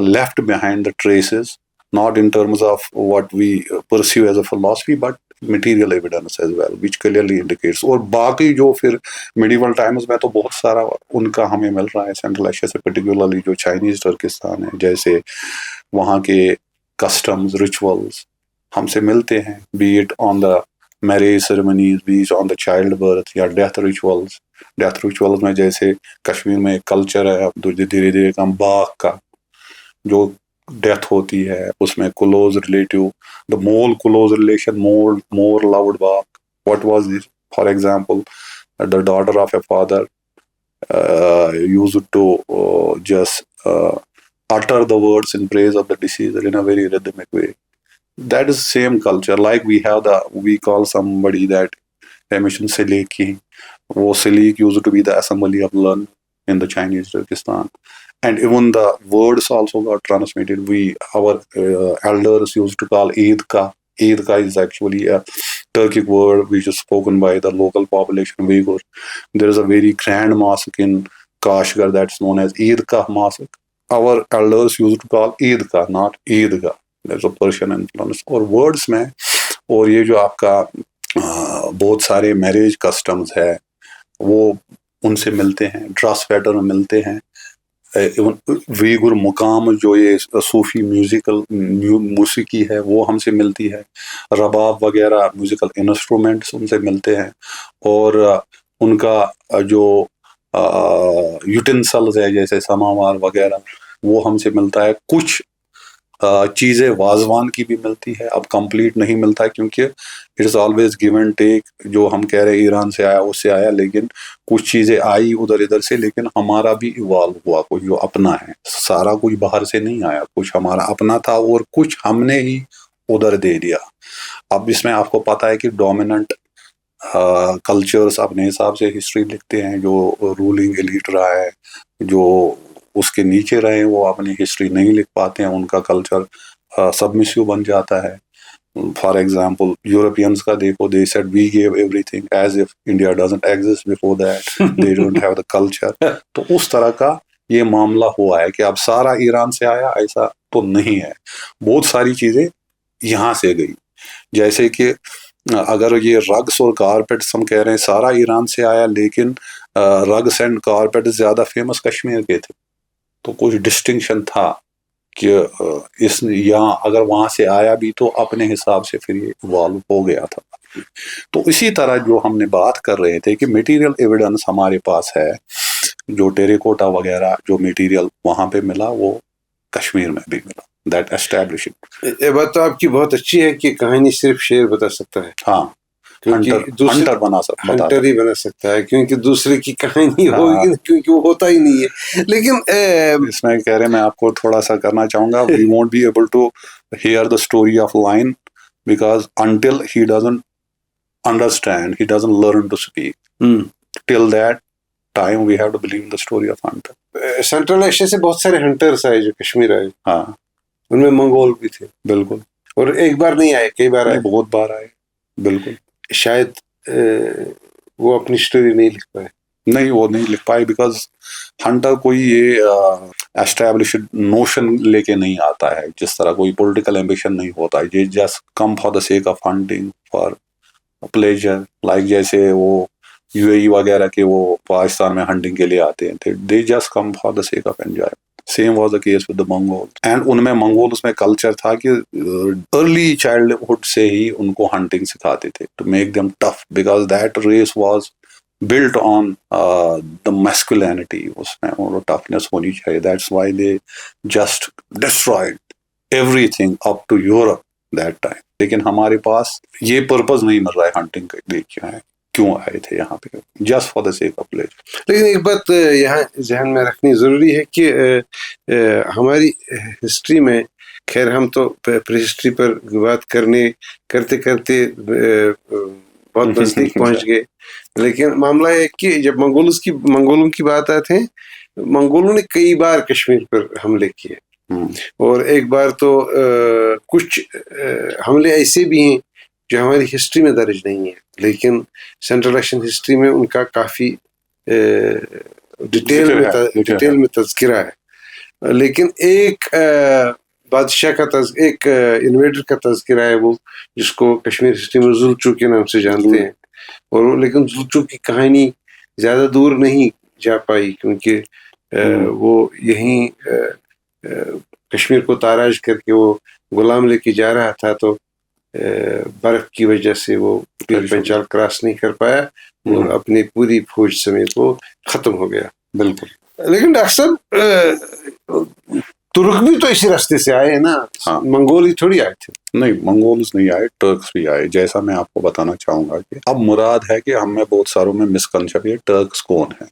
left behind the traces, not in terms of what we perceive as a philosophy, but material evidence as well, which clearly indicates. اور باقی جو پھر medieval Times میں تو بہت سارا ان کا ہمیں مل رہا ہے سینٹرل ایشیا سے, پرٹیکولرلی جو چائنیز ترکستان ہے, جیسے وہاں کے کسٹمز ریچولز ہم سے ملتے ہیں, be it on the marriage ceremonies, be it on the child birth یا ڈیتھ ریچولز. ڈیتھ ریچولز میں جیسے کشمیر میں ایک کلچر ہے اب دھیرے دھیرے کم باغ کا, جو ڈیتھ ہوتی ہے اس میں close relative, the more close relation, more loud Bagh. What was this, for example the daughter of a father used to just utter the words in praise of the deceased in a very rhythmic way. That is same culture. Like we call somebody that Emission Seleki. Wo Selik used to be the assembly of learn in the Chinese Turkestan. And even the words also got transmitted. Our elders used to call Eidka. Eidka is actually a Turkic word which is spoken by the local population Uyghur. There is a very grand mosque in Kashgar, that's known as Eidgah Mosque. Our elders used to call Eidgah, not Eidgah. There's a Persian influence. اور words میں اور یہ جو آپ کا بہت سارے marriage customs ہے وہ ان سے ملتے ہیں، ڈرس پیٹرن ملتے ہیں، ویگر مقام جو یہ صوفی موسیقی ہے وہ ہم سے ملتی ہے، رباب وغیرہ میوزیکل انسٹرومنٹس ان سے ملتے ہیں، اور ان کا جو یوٹینسلز ہے جیسے سماوار وغیرہ وہ ہم سے ملتا ہے. کچھ چیزیں واضوان کی بھی ملتی ہے، اب کمپلیٹ نہیں ملتا ہے کیونکہ it's always give and take. جو ہم کہہ رہے ایران سے آیا اس سے آیا، لیکن کچھ چیزیں آئی ادھر ادھر سے، لیکن ہمارا بھی ایوالو ہوا، کچھ جو اپنا ہے، سارا کچھ باہر سے نہیں آیا، کچھ ہمارا اپنا تھا اور کچھ ہم نے ہی ادھر دے دیا. اب اس میں آپ کو پتہ ہے کہ ڈومیننٹ کلچرز اپنے حساب سے ہسٹری لکھتے ہیں، جو رولنگ ایلیٹ رہا ہے، جو اس کے نیچے رہے وہ اپنی ہسٹری نہیں لکھ پاتے ہیں، ان کا کلچر سبمسیو بن جاتا ہے. فار ایگزامپل یورپینس کا دیکھو، they said we give everything as if India doesn't exist before that, they don't have the culture. تو اس طرح کا یہ معاملہ ہوا ہے کہ اب سارا ایران سے آیا، ایسا تو نہیں ہے، بہت ساری چیزیں یہاں سے گئی. جیسے کہ اگر یہ رگس اور کارپیٹس ہم کہہ رہے ہیں سارا ایران سے آیا، لیکن رگس اینڈ کارپیٹ زیادہ فیمس کشمیر کے تھے، تو کچھ ڈسٹنکشن تھا کہ اس یہاں اگر وہاں سے آیا بھی تو اپنے حساب سے پھر یہ ایوالو ہو گیا تھا. تو اسی طرح جو ہم نے بات کر رہے تھے کہ میٹیریل ایویڈنس ہمارے پاس ہے، جو ٹیریکوٹا وغیرہ جو میٹیریل وہاں پہ ملا وہ کشمیر میں بھی ملا. That establish it. یہ بات تو آپ کی بہت اچھی ہے کہ کہانی صرف شعر بتا سکتا ہے. ہاں، ہنٹر بنا سکتا، ہنٹر ہی بنا سکتا ہے، کیونکہ دوسرے کی کہانی ہوگی کیونکہ وہ ہوتا ہی نہیں ہے. لیکن اس میں کہہ رہے میں آپ کو تھوڑا سا کرنا چاہوں گا، we won't be able to hear the story of lion because until he doesn't understand, he doesn't learn to speak. Till that time we have to believe in the story of hunter. Central Asia سے بہت سارے hunters آئے جو کشمیر آئے، ہاں ان میں منگول بھی تھے. بالکل. اور ایک بار نہیں آئے، کئی بار آئے، بہت بار آئے. بالکل. شاید وہ اپنی اسٹوری نہیں لکھ پائے. نہیں، وہ نہیں لکھ پائے بیکاز ہنٹر کوئی یہ اسٹیبلشڈ نوشن لے کے نہیں آتا ہے، جس طرح کوئی پولیٹیکل ایمبیشن نہیں ہوتا ہے. یہ just come for the sake of hunting, for pleasure. Like جیسے وہ یو اے ای وغیرہ کے وہ پاکستان میں ہنٹنگ کے لیے آتے ہیں، they just come for the sake of enjoy. Same was the case with the Mongol. And ان میں منگولس میں کلچر تھا کہ ارلی چائلڈہڈ سے ہی ان کو ہنٹنگ سکھاتے تھے to make them tough, because that race was built on the masculinity. اس میں وہ ٹفنس ہونی چاہیے. That's why they just destroyed everything up to Europe that time. لیکن ہمارے پاس یہ پرپز نہیں مل رہا ہے ہنٹنگ کا. دیکھیں کیوں آئے تھے یہاں پہ، just for the sake of pleasure. لیکن ایک بات یہاں ذہن میں رکھنی ضروری ہے کہ ہماری ہسٹری میں، خیر ہم تو پری ہسٹری پر بات کرتے کرتے بہت نزدیک پہنچ گئے، لیکن معاملہ ہے کہ جب منگولوں کی بات آتے ہیں، منگولوں نے کئی بار کشمیر پر حملے کیے، اور ایک بار تو کچھ حملے ایسے بھی ہیں جو ہماری ہسٹری میں درج نہیں ہیں، لیکن سینٹرل ایشین ہسٹری میں ان کا کافی ڈیٹیل میں تذکرہ ہے. لیکن ایک بادشاہ کا ایک انویڈر کا تذکرہ ہے، وہ جس کو کشمیر ہسٹری میں زلچو کے نام سے جانتے ہیں، اور لیکن زلچو کی کہانی زیادہ دور نہیں جا پائی، کیونکہ وہ یہیں کشمیر کو تاراج کر کے وہ غلام لے کے جا رہا تھا، تو برف کی وجہ سے وہ پنچال کراس نہیں کر پایا اور اپنی پوری فوج سمیت وہ ختم ہو گیا. بالکل. لیکن ڈاکٹر صاحب ترک بھی تو اسی راستے سے آئے ہیں نا، منگول ہی تھوڑی آئے تھے. نہیں، منگولز نہیں آئے، ٹرکس بھی آئے. جیسا میں آپ کو بتانا چاہوں گا کہ اب مراد ہے کہ ہم میں بہت ساروں میں مسکنسیپشن، یہ ٹرکس کون ہیں.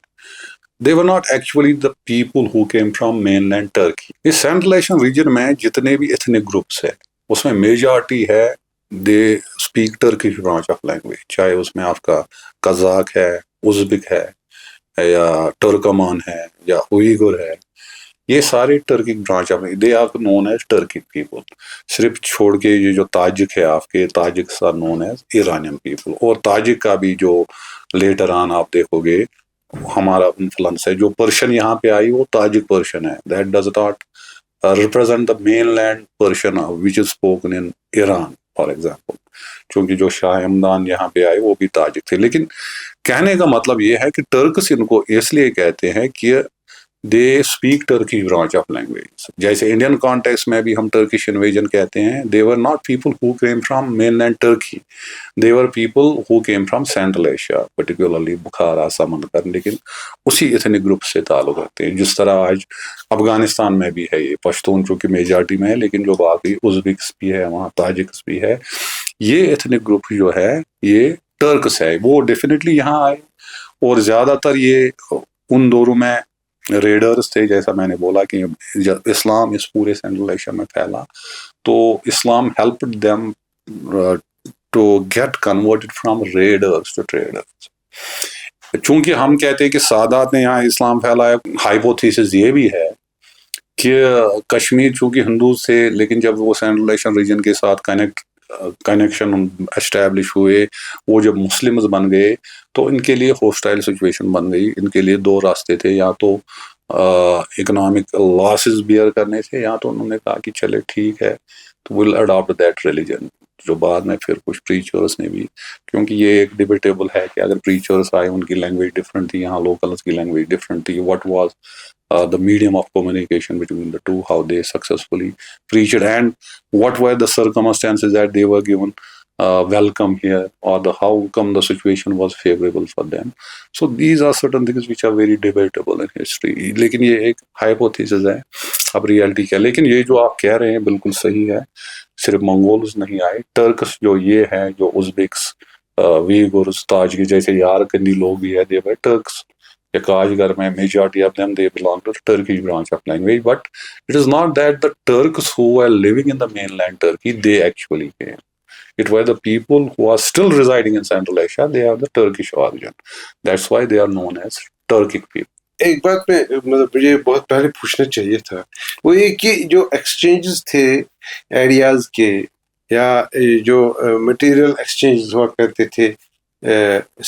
They were not actually the people who came from mainland Turkey. اس سینٹرل ایشین ریجن میں جتنے بھی ایتھنک گروپس ہیں اس میں میجارٹی ہے they speak Turkish branch of language, چاہے اس میں آپ کا قزاق ہے، ازبک ہے، یا ترکمان ہے، یا اوئیگر ہے. یہ سارے Turkic branch of they are known as Turkic people. صرف چھوڑ کے یہ جو تاجک ہے آپ کے، Tajiks are known as Iranian people. اور تاجک کا بھی جو لیٹر آن آپ دیکھو گے ہمارا انفلوئنس ہے. جو پرشین یہاں پہ آئی وہ تاجک پرشین ہے. That does not represent the main land Persian which is spoken in Iran for example. چونکہ جو شاہ ہمدان یہاں پہ آئے وہ بھی تاجک تھے. لیکن کہنے کا مطلب یہ ہے کہ ٹرکس ان کو اس لیے کہتے ہیں کہ they speak Turkic branch of language. جیسے انڈین کانٹیکس میں بھی ہم ٹرکش انویژن کہتے ہیں. They were not people who came from mainland Turkey, they were people who came from central Asia particularly Bukhara سمندر, لیکن اسی ایتھنک گروپ سے تعلق رکھتے ہیں. جس طرح آج افغانستان میں بھی ہے یہ پشتون چونکہ میجارٹی میں ہے, لیکن جو باقی ازبکس بھی ہے وہاں تاجکس بھی ہے, یہ ایتھنک گروپ جو ہے یہ ٹرکس ہے. وہ ڈیفینیٹلی یہاں آئے اور زیادہ تر یہ ان دوروں میں ریڈرز تھے. جیسا میں نے بولا کہ جب اسلام اس پورے سینٹرل ایشیا میں پھیلا تو Islam help them to get converted from raiders to traders. چونکہ ہم کہتے ہیں کہ سادات نے یہاں اسلام پھیلایا, ہائپوتھیسس یہ بھی ہے کہ کشمیر چونکہ ہندوز تھے, لیکن جب وہ سینٹرل ایشین ریجن کے ساتھ کنیکشن اسٹیبلش ہوئے, وہ جب مسلمز بن گئے تو ان کے لیے ہوسٹائل سچویشن بن گئی. ان کے لیے دو راستے تھے, یا تو اکنامک لاسز بیئر کرنے تھے, یا تو انہوں نے کہا کہ چلے ٹھیک ہے تو ول اڈاپٹ دیٹ ریلیجن. جو بعد میں پھر کچھ پریچرس نے بھی, کیونکہ یہ ایک ڈیبیٹیبل ہے کہ اگر پریچرس آئے ان کی لینگویج ڈفرینٹ تھی, یہاں لوکلس کی لینگویج ڈفرینٹ تھی, what was the medium of communication between the two, how they successfully preached, and what were the circumstances that they were given welcome here, or how come the situation was favorable for them. So these are certain things which are very debatable in history. لیکن یہ ایک hypothesis ہے, اب reality کیا. لیکن یہ جو آپ کہہ رہے ہیں بالکل صحیح ہے, صرف منگولز نہیں آئے, ٹرکس جو یہ ہے, جو ازبکس, ویگورز, تاجکی جیسے یارکنڈی لوگ بھی ہے, they were Turks. کاجگر میں majority of them they belong to the Turkish branch of language, but it is not that the Turks who were living in the mainland Turkey they actually came. It were the people who are still residing in Central Asia, they are the Turkish origin. That's why they are known as Turkic people. ایک بات میں مطلب مجھے بہت پہلے پوچھنا چاہیے تھا, وہ یہ کہ جو ایکسچینجز تھے ایریاز کے, یا جو مٹیریل ایکسچینجز ہوا کرتے تھے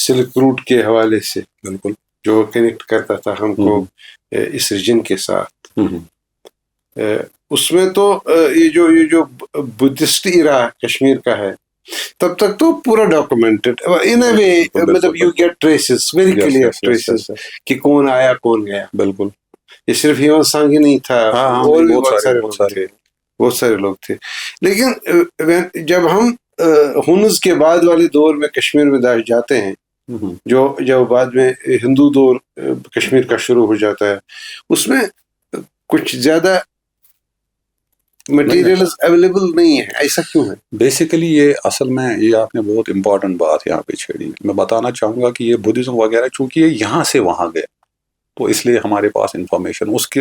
سلک روٹ کے حوالے سے, بالکل جو کنیکٹ کرتا تھا ہم کو اس ریجن کے ساتھ, اس میں تو یہ جو بدھسٹ ایرا کشمیر کا ہے تب تک تو پورا ڈاکومنٹڈ ان اے وے, مطلب you get traces, very clear traces کہ کون آیا کون گیا. بالکل, یہ صرف ہیمنت سانگھی نہیں تھا, اور بھی بہت سارے لوگ تھے. لیکن جب ہم ہنز کے بعد والے دور میں کشمیر میں جاتے ہیں, جو جب بعد میں ہندو دور کشمیر کا شروع ہو جاتا ہے, اس میں کچھ زیادہ مٹیریلز اویلیبل نہیں ہے. ایسا کیوں ہے؟ بیسیکلی یہ اصل میں یہ آپ نے بہت امپورٹنٹ بات یہاں پہ چھیڑی. میں بتانا چاہوں گا کہ یہ بدھزم وغیرہ چونکہ یہ یہاں سے وہاں گیا تو اس لیے ہمارے پاس انفارمیشن اس کے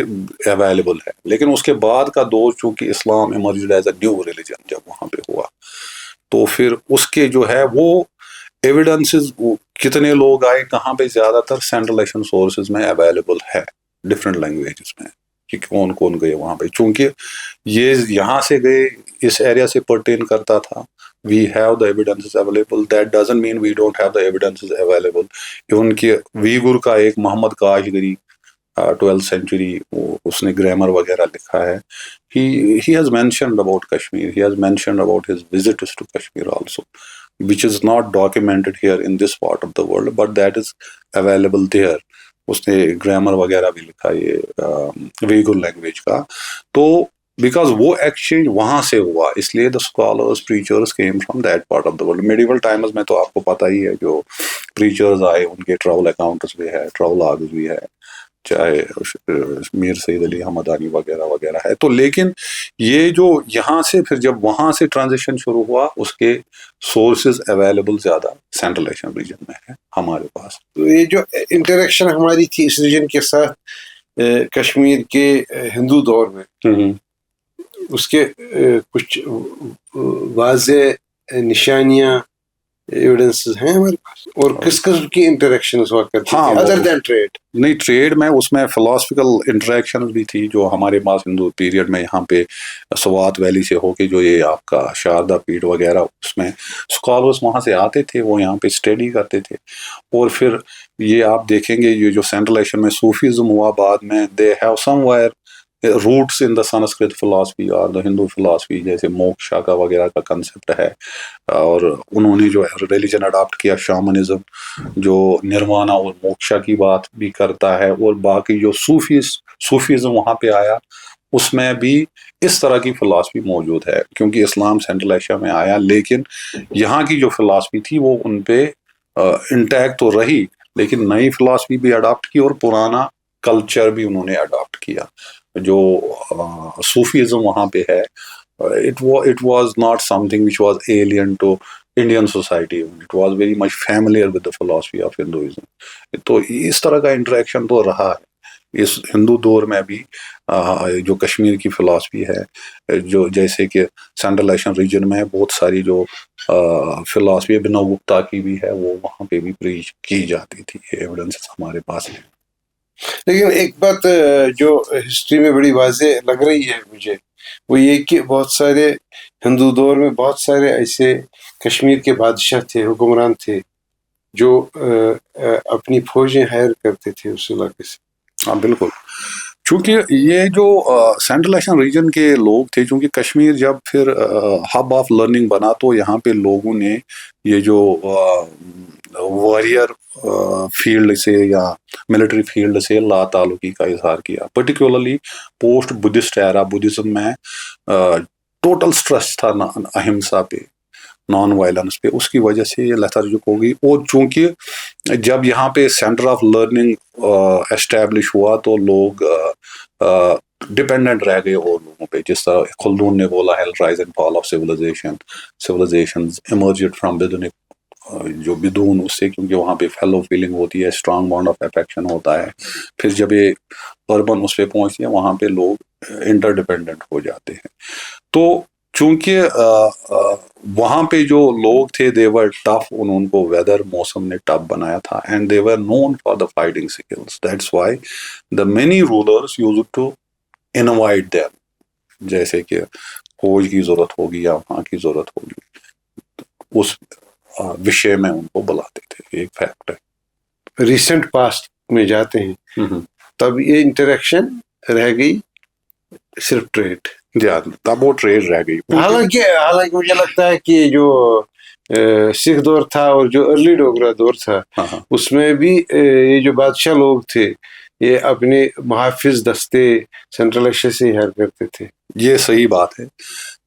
اویلیبل ہے. لیکن اس کے بعد کا دور چونکہ Islam emerged as a new religion جب وہاں پہ ہوا, تو پھر اس کے جو ہے وہ ایویڈنسز کتنے لوگ آئے کہاں پہ, زیادہ تر سینٹرل ایشین سورسز میں اویلیبل ہے ڈفرینٹ لینگویجز میں کہ کون کون گئے وہاں پہ. چونکہ یہ یہاں سے گئے, اس ایریا سے پرٹین کرتا تھا, we have the evidences available. That doesn't mean we don't have the evidences available. Even کہ ویگور کا ایک محمد کاشگری 12th century, اس نے گرامر وغیرہ لکھا ہے. he has mentioned about Kashmir, he has mentioned about his visits to Kashmir also, which is not documented here in this part of the world, but that is available there. اس نے grammar وغیرہ بھی لکھا یہ ویگور language کا. تو because وہ exchange وہاں سے ہوا, اس لیے the scholars preachers came from that part of the world. Medieval Times میں تو آپ کو پتہ ہی ہے جو پریچرز آئے ان کے ٹریول اکاؤنٹس بھی ہے, ٹریول لاگز بھی ہے, چاہے میر سید علی حمدانی وغیرہ وغیرہ ہے. تو لیکن یہ جو یہاں سے پھر جب وہاں سے ٹرانزیشن شروع ہوا, اس کے سورسز اویلیبل زیادہ سینٹرل ایشین ریجن میں ہے ہمارے پاس. تو یہ جو انٹریکشن ہماری تھی اس ریجن کے ساتھ کشمیر کے ہندو دور میں, اس کے کچھ واضح نشانیاں ایویڈنسز ہیں ہمارے پاس؟ اور کس قسم کی انٹریکشنز ہوا کرتی ہاں، تھی ادر دین ٹریڈ؟ نہیں، ٹریڈ میں اس میں فلاسفیکل انٹریکشن بھی تھی جو ہمارے پاس ہندو پیریڈ میں یہاں پہ سوات ویلی سے ہو کے جو یہ آپ کا شاردا پیٹھ وغیرہ، اس میں اسکالرس وہاں سے آتے تھے، وہ یہاں پہ اسٹڈی کرتے تھے. اور پھر یہ آپ دیکھیں گے یہ جو سینٹرل ایشیا میں صوفیزم ہوا بعد میں، they have some wire roots in the Sanskrit philosophy اور دا ہندو فلاسفی، جیسے موکشا کا وغیرہ کا کنسیپٹ ہے. اور انہوں نے جو ریلیجن اڈاپٹ کیا شامنزم، جو نروانا اور موکشا کی بات بھی کرتا ہے. اور باقی جو صوفیزم وہاں پہ آیا، اس میں بھی اس طرح کی فلاسفی موجود ہے، کیونکہ اسلام سینٹرل ایشیا میں آیا لیکن یہاں کی جو فلاسفی تھی وہ ان پہ انٹیکٹ تو رہی، لیکن نئی فلاسفی بھی اڈاپٹ کی اور پرانا کلچر بھی انہوں نے اڈاپٹ کیا. جو صوفیزم وہاں پہ ہے، it was not something which was alien to Indian society. It was very much familiar with the philosophy of Hinduism. تو اس طرح کا انٹریکشن تو رہا ہے اس ہندو دور میں بھی. جو کشمیر کی فلاسفی ہے، جو جیسے کہ سینٹرل ایشین ریجن میں بہت ساری جو فلاسفی ابھنو گپتا کی بھی ہے، وہ وہاں پہ بھی پریچ کی جاتی تھی. ایویڈنس ہمارے پاس ہے. لیکن ایک بات جو ہسٹری میں بڑی واضح لگ رہی ہے مجھے، وہ یہ کہ بہت سارے ہندو دور میں بہت سارے ایسے کشمیر کے بادشاہ تھے، حکمران تھے، جو اپنی فوجیں ہائر کرتے تھے اس علاقے سے. ہاں بالکل، چونکہ یہ جو سینٹرل ایشین ریجن کے لوگ تھے، چونکہ کشمیر جب پھر ہب آف لرننگ بنا تو یہاں پہ لوگوں نے یہ جو واریئر فیلڈ سے یا ملٹری فیلڈ سے لا تعلقی کا اظہار کیا. پرٹیکولرلی پوسٹ بدھسٹ ایرا، بدھزم میں ٹوٹل سٹریس تھا اہمسا پہ، نان وائلنس پہ. اس کی وجہ سے یہ لیتھرجک ہو گئی. اور چونکہ جب یہاں پہ سینٹر آف لرننگ اسٹیبلش ہوا تو لوگ ڈپینڈنٹ رہ گئے اور لوگوں پہ. جس طرح خلدون نے بولا ہے، rise and fall of civilisations emerged from بدن، جو بدون اس سے، کیونکہ وہاں پہ فیلو فیلنگ ہوتی ہے، اسٹرانگ بانڈ آف افیکشن ہوتا ہے. پھر جب یہ اربن اس پہ پہنچتی ہے، وہاں پہ لوگ انٹر ڈپینڈنٹ ہو جاتے ہیں. تو چونکہ وہاں پہ جو لوگ تھے دے ور ٹف، ان کو ویدر، موسم نے ٹف بنایا تھا، and they were known for the fighting skills. That's why the many rulers used to invite them, جیسے کہ فوج کی ضرورت ہوگی یا وہاں کی ضرورت ہوگی، اس وشے میں ان کو بلاتے تھے. ایک فیکٹ ہے. ریسنٹ پاسٹ میں جاتے ہیں تب یہ انٹریکشن رہ گئی صرف ٹریڈ. تب وہ ٹریڈ رہ گئی. حالانکہ مجھے لگتا ہے کہ جو سکھ دور تھا اور جو ارلی ڈوگرا دور تھا، اس میں بھی یہ جو بادشاہ لوگ تھے یہ اپنے محافظ دستے سینٹرل ایشیا سے ہائر کرتے تھے. یہ صحیح بات ہے.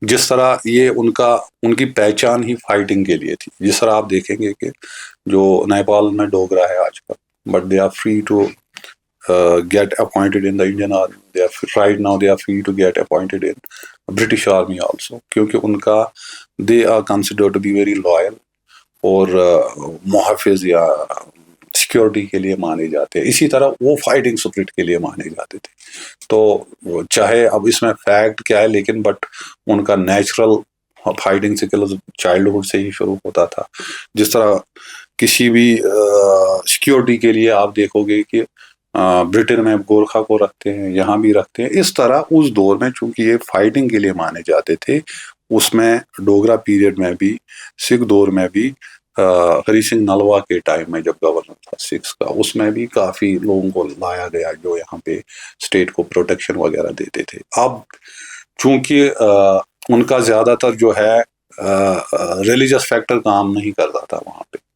جس طرح یہ ان کی پہچان ہی فائٹنگ کے لیے تھی. جس طرح آپ دیکھیں گے کہ جو نیپال میں ڈوگرا ہے آج کل، but they are free to get appointed in the Indian Army. Right now they are free to get appointed in British Army also, کیونکہ ان کا they are considered to be very loyal اور محافظ یا سیکورٹی کے لیے مانے جاتے ہیں. اسی طرح وہ فائٹنگ سپرٹ کے لیے مانے جاتے تھے. تو چاہے اب اس میں فیکٹ کیا ہے، لیکن بٹ ان کا نیچرل فائٹنگ سکلز چائلڈہڈ سے ہی شروع ہوتا تھا. جس طرح کسی بھی سیکورٹی کے لیے آپ دیکھو گے کہ برٹن میں گورکھا کو رکھتے ہیں، یہاں بھی رکھتے ہیں. اس طرح اس دور میں چونکہ یہ فائٹنگ کے لیے مانے جاتے تھے، اس میں ڈوگرا پیریڈ میں بھی، سکھ دور میں بھی، ہری سنگھ نلوا کے ٹائم میں جب گورنر تھا سکھ کا، اس میں بھی کافی لوگوں کو لایا گیا جو یہاں پہ اسٹیٹ کو پروٹیکشن وغیرہ دیتے تھے. اب چونکہ ان کا زیادہ تر جو ہے ریلیجس فیکٹر کام نہیں کرتا تھا وہاں پہ.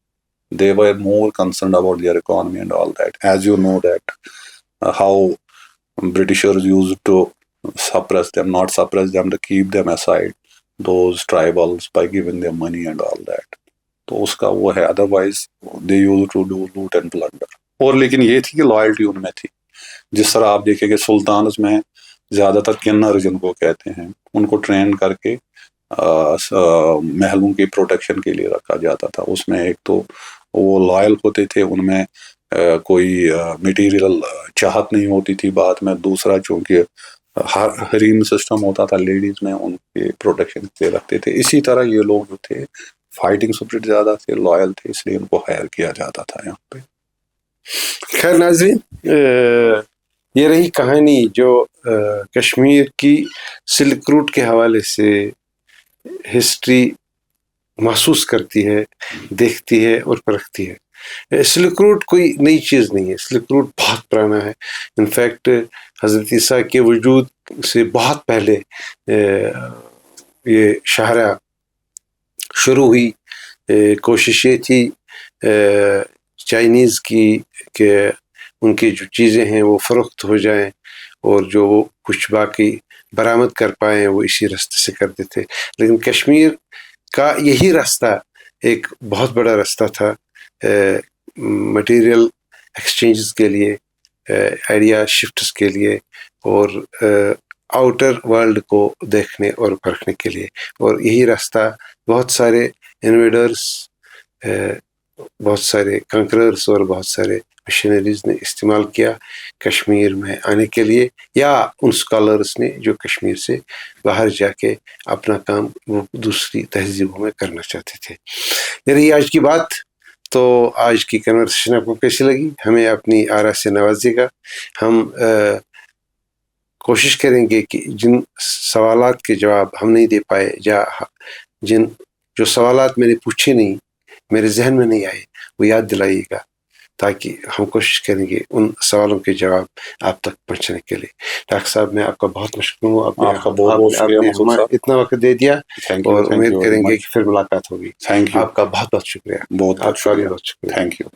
They were more concerned about their economy and all that. As you know that how Britishers used to suppress them, not suppress them, to keep them aside, those tribals, by giving them money and all that. تو اس کا وہ ہے. otherwise they used to do loot and plunder. اور لیکن یہ تھی کہ loyalty ان میں تھی. جس طرح آپ دیکھیں کہ سلطانز میں زیادہ تر کنر جن کو کہتے ہیں، ان کو ٹرین کر کے محلوں کی پروٹیکشن کے لیے رکھا جاتا تھا. اس میں ایک تو وہ لائل ہوتے تھے، ان میں کوئی میٹیریل چاہت نہیں ہوتی تھی بعد میں. دوسرا چونکہ حریم سسٹم ہوتا تھا لیڈیز میں، ان کے پروٹیکشن کے لیے رکھتے تھے. اسی طرح یہ لوگ جو تھے فائٹنگ اسپرٹ زیادہ تھے، لائل تھے، اس لیے ان کو ہائر کیا جاتا تھا یہاں پہ. خیر ناظرین، یہ رہی کہانی جو کشمیر کی سلک روٹ کے حوالے سے ہسٹری محسوس کرتی ہے، دیکھتی ہے اور پرکھتی ہے. سلک روٹ کوئی نئی چیز نہیں ہے، سلک روٹ بہت پرانا ہے. انفیکٹ حضرت عیسیٰ کے وجود سے بہت پہلے یہ شاہراہ شروع ہوئی. کوشش یہ تھی چائنیز کی کہ ان کی جو چیزیں ہیں وہ فروخت ہو جائیں، اور جو وہ کچھ باقی برآمد کر پائیں وہ اسی راستے سے کرتے تھے. لیکن کشمیر کا یہی راستہ ایک بہت بڑا راستہ تھا مٹیریل ایکسچینجز کے لیے، آئیڈیا شفٹس کے لیے، اور آؤٹر ورلڈ کو دیکھنے اور پرکھنے کے لیے. اور یہی راستہ بہت سارے انویڈرز، بہت سارے کنکررز اور بہت سارے مشنریز نے استعمال کیا کشمیر میں آنے کے لیے، یا ان اسکالرز نے جو کشمیر سے باہر جا کے اپنا کام وہ دوسری تہذیبوں میں کرنا چاہتے تھے. یہ رہی آج کی بات. تو آج کی کنورسیشن آپ کو کیسی لگی؟ ہمیں اپنی آرا سے نوازیے گا. ہم کوشش کریں گے کہ جن سوالات کے جواب ہم نہیں دے پائے، یا جو سوالات میں نے پوچھے نہیں، میرے ذہن میں نہیں آئے، وہ یاد دلائیے گا، تاکہ ہم کوشش کریں گے ان سوالوں کے جواب آپ تک پہنچنے کے لیے. ڈاکٹر صاحب میں آپ کا بہت مشکور ہوں، آپ کا بہت بہت شکریہ آپ نے مسعود صاحب. اتنا وقت دے دیا، تھینک اور یو، امید کریں گے کہ پھر ملاقات ہوگی. تھینک یو، آپ کا بہت بہت شکریہ. بہت آپ کا بھی شکریہ. بہت شکریہ. Thank you.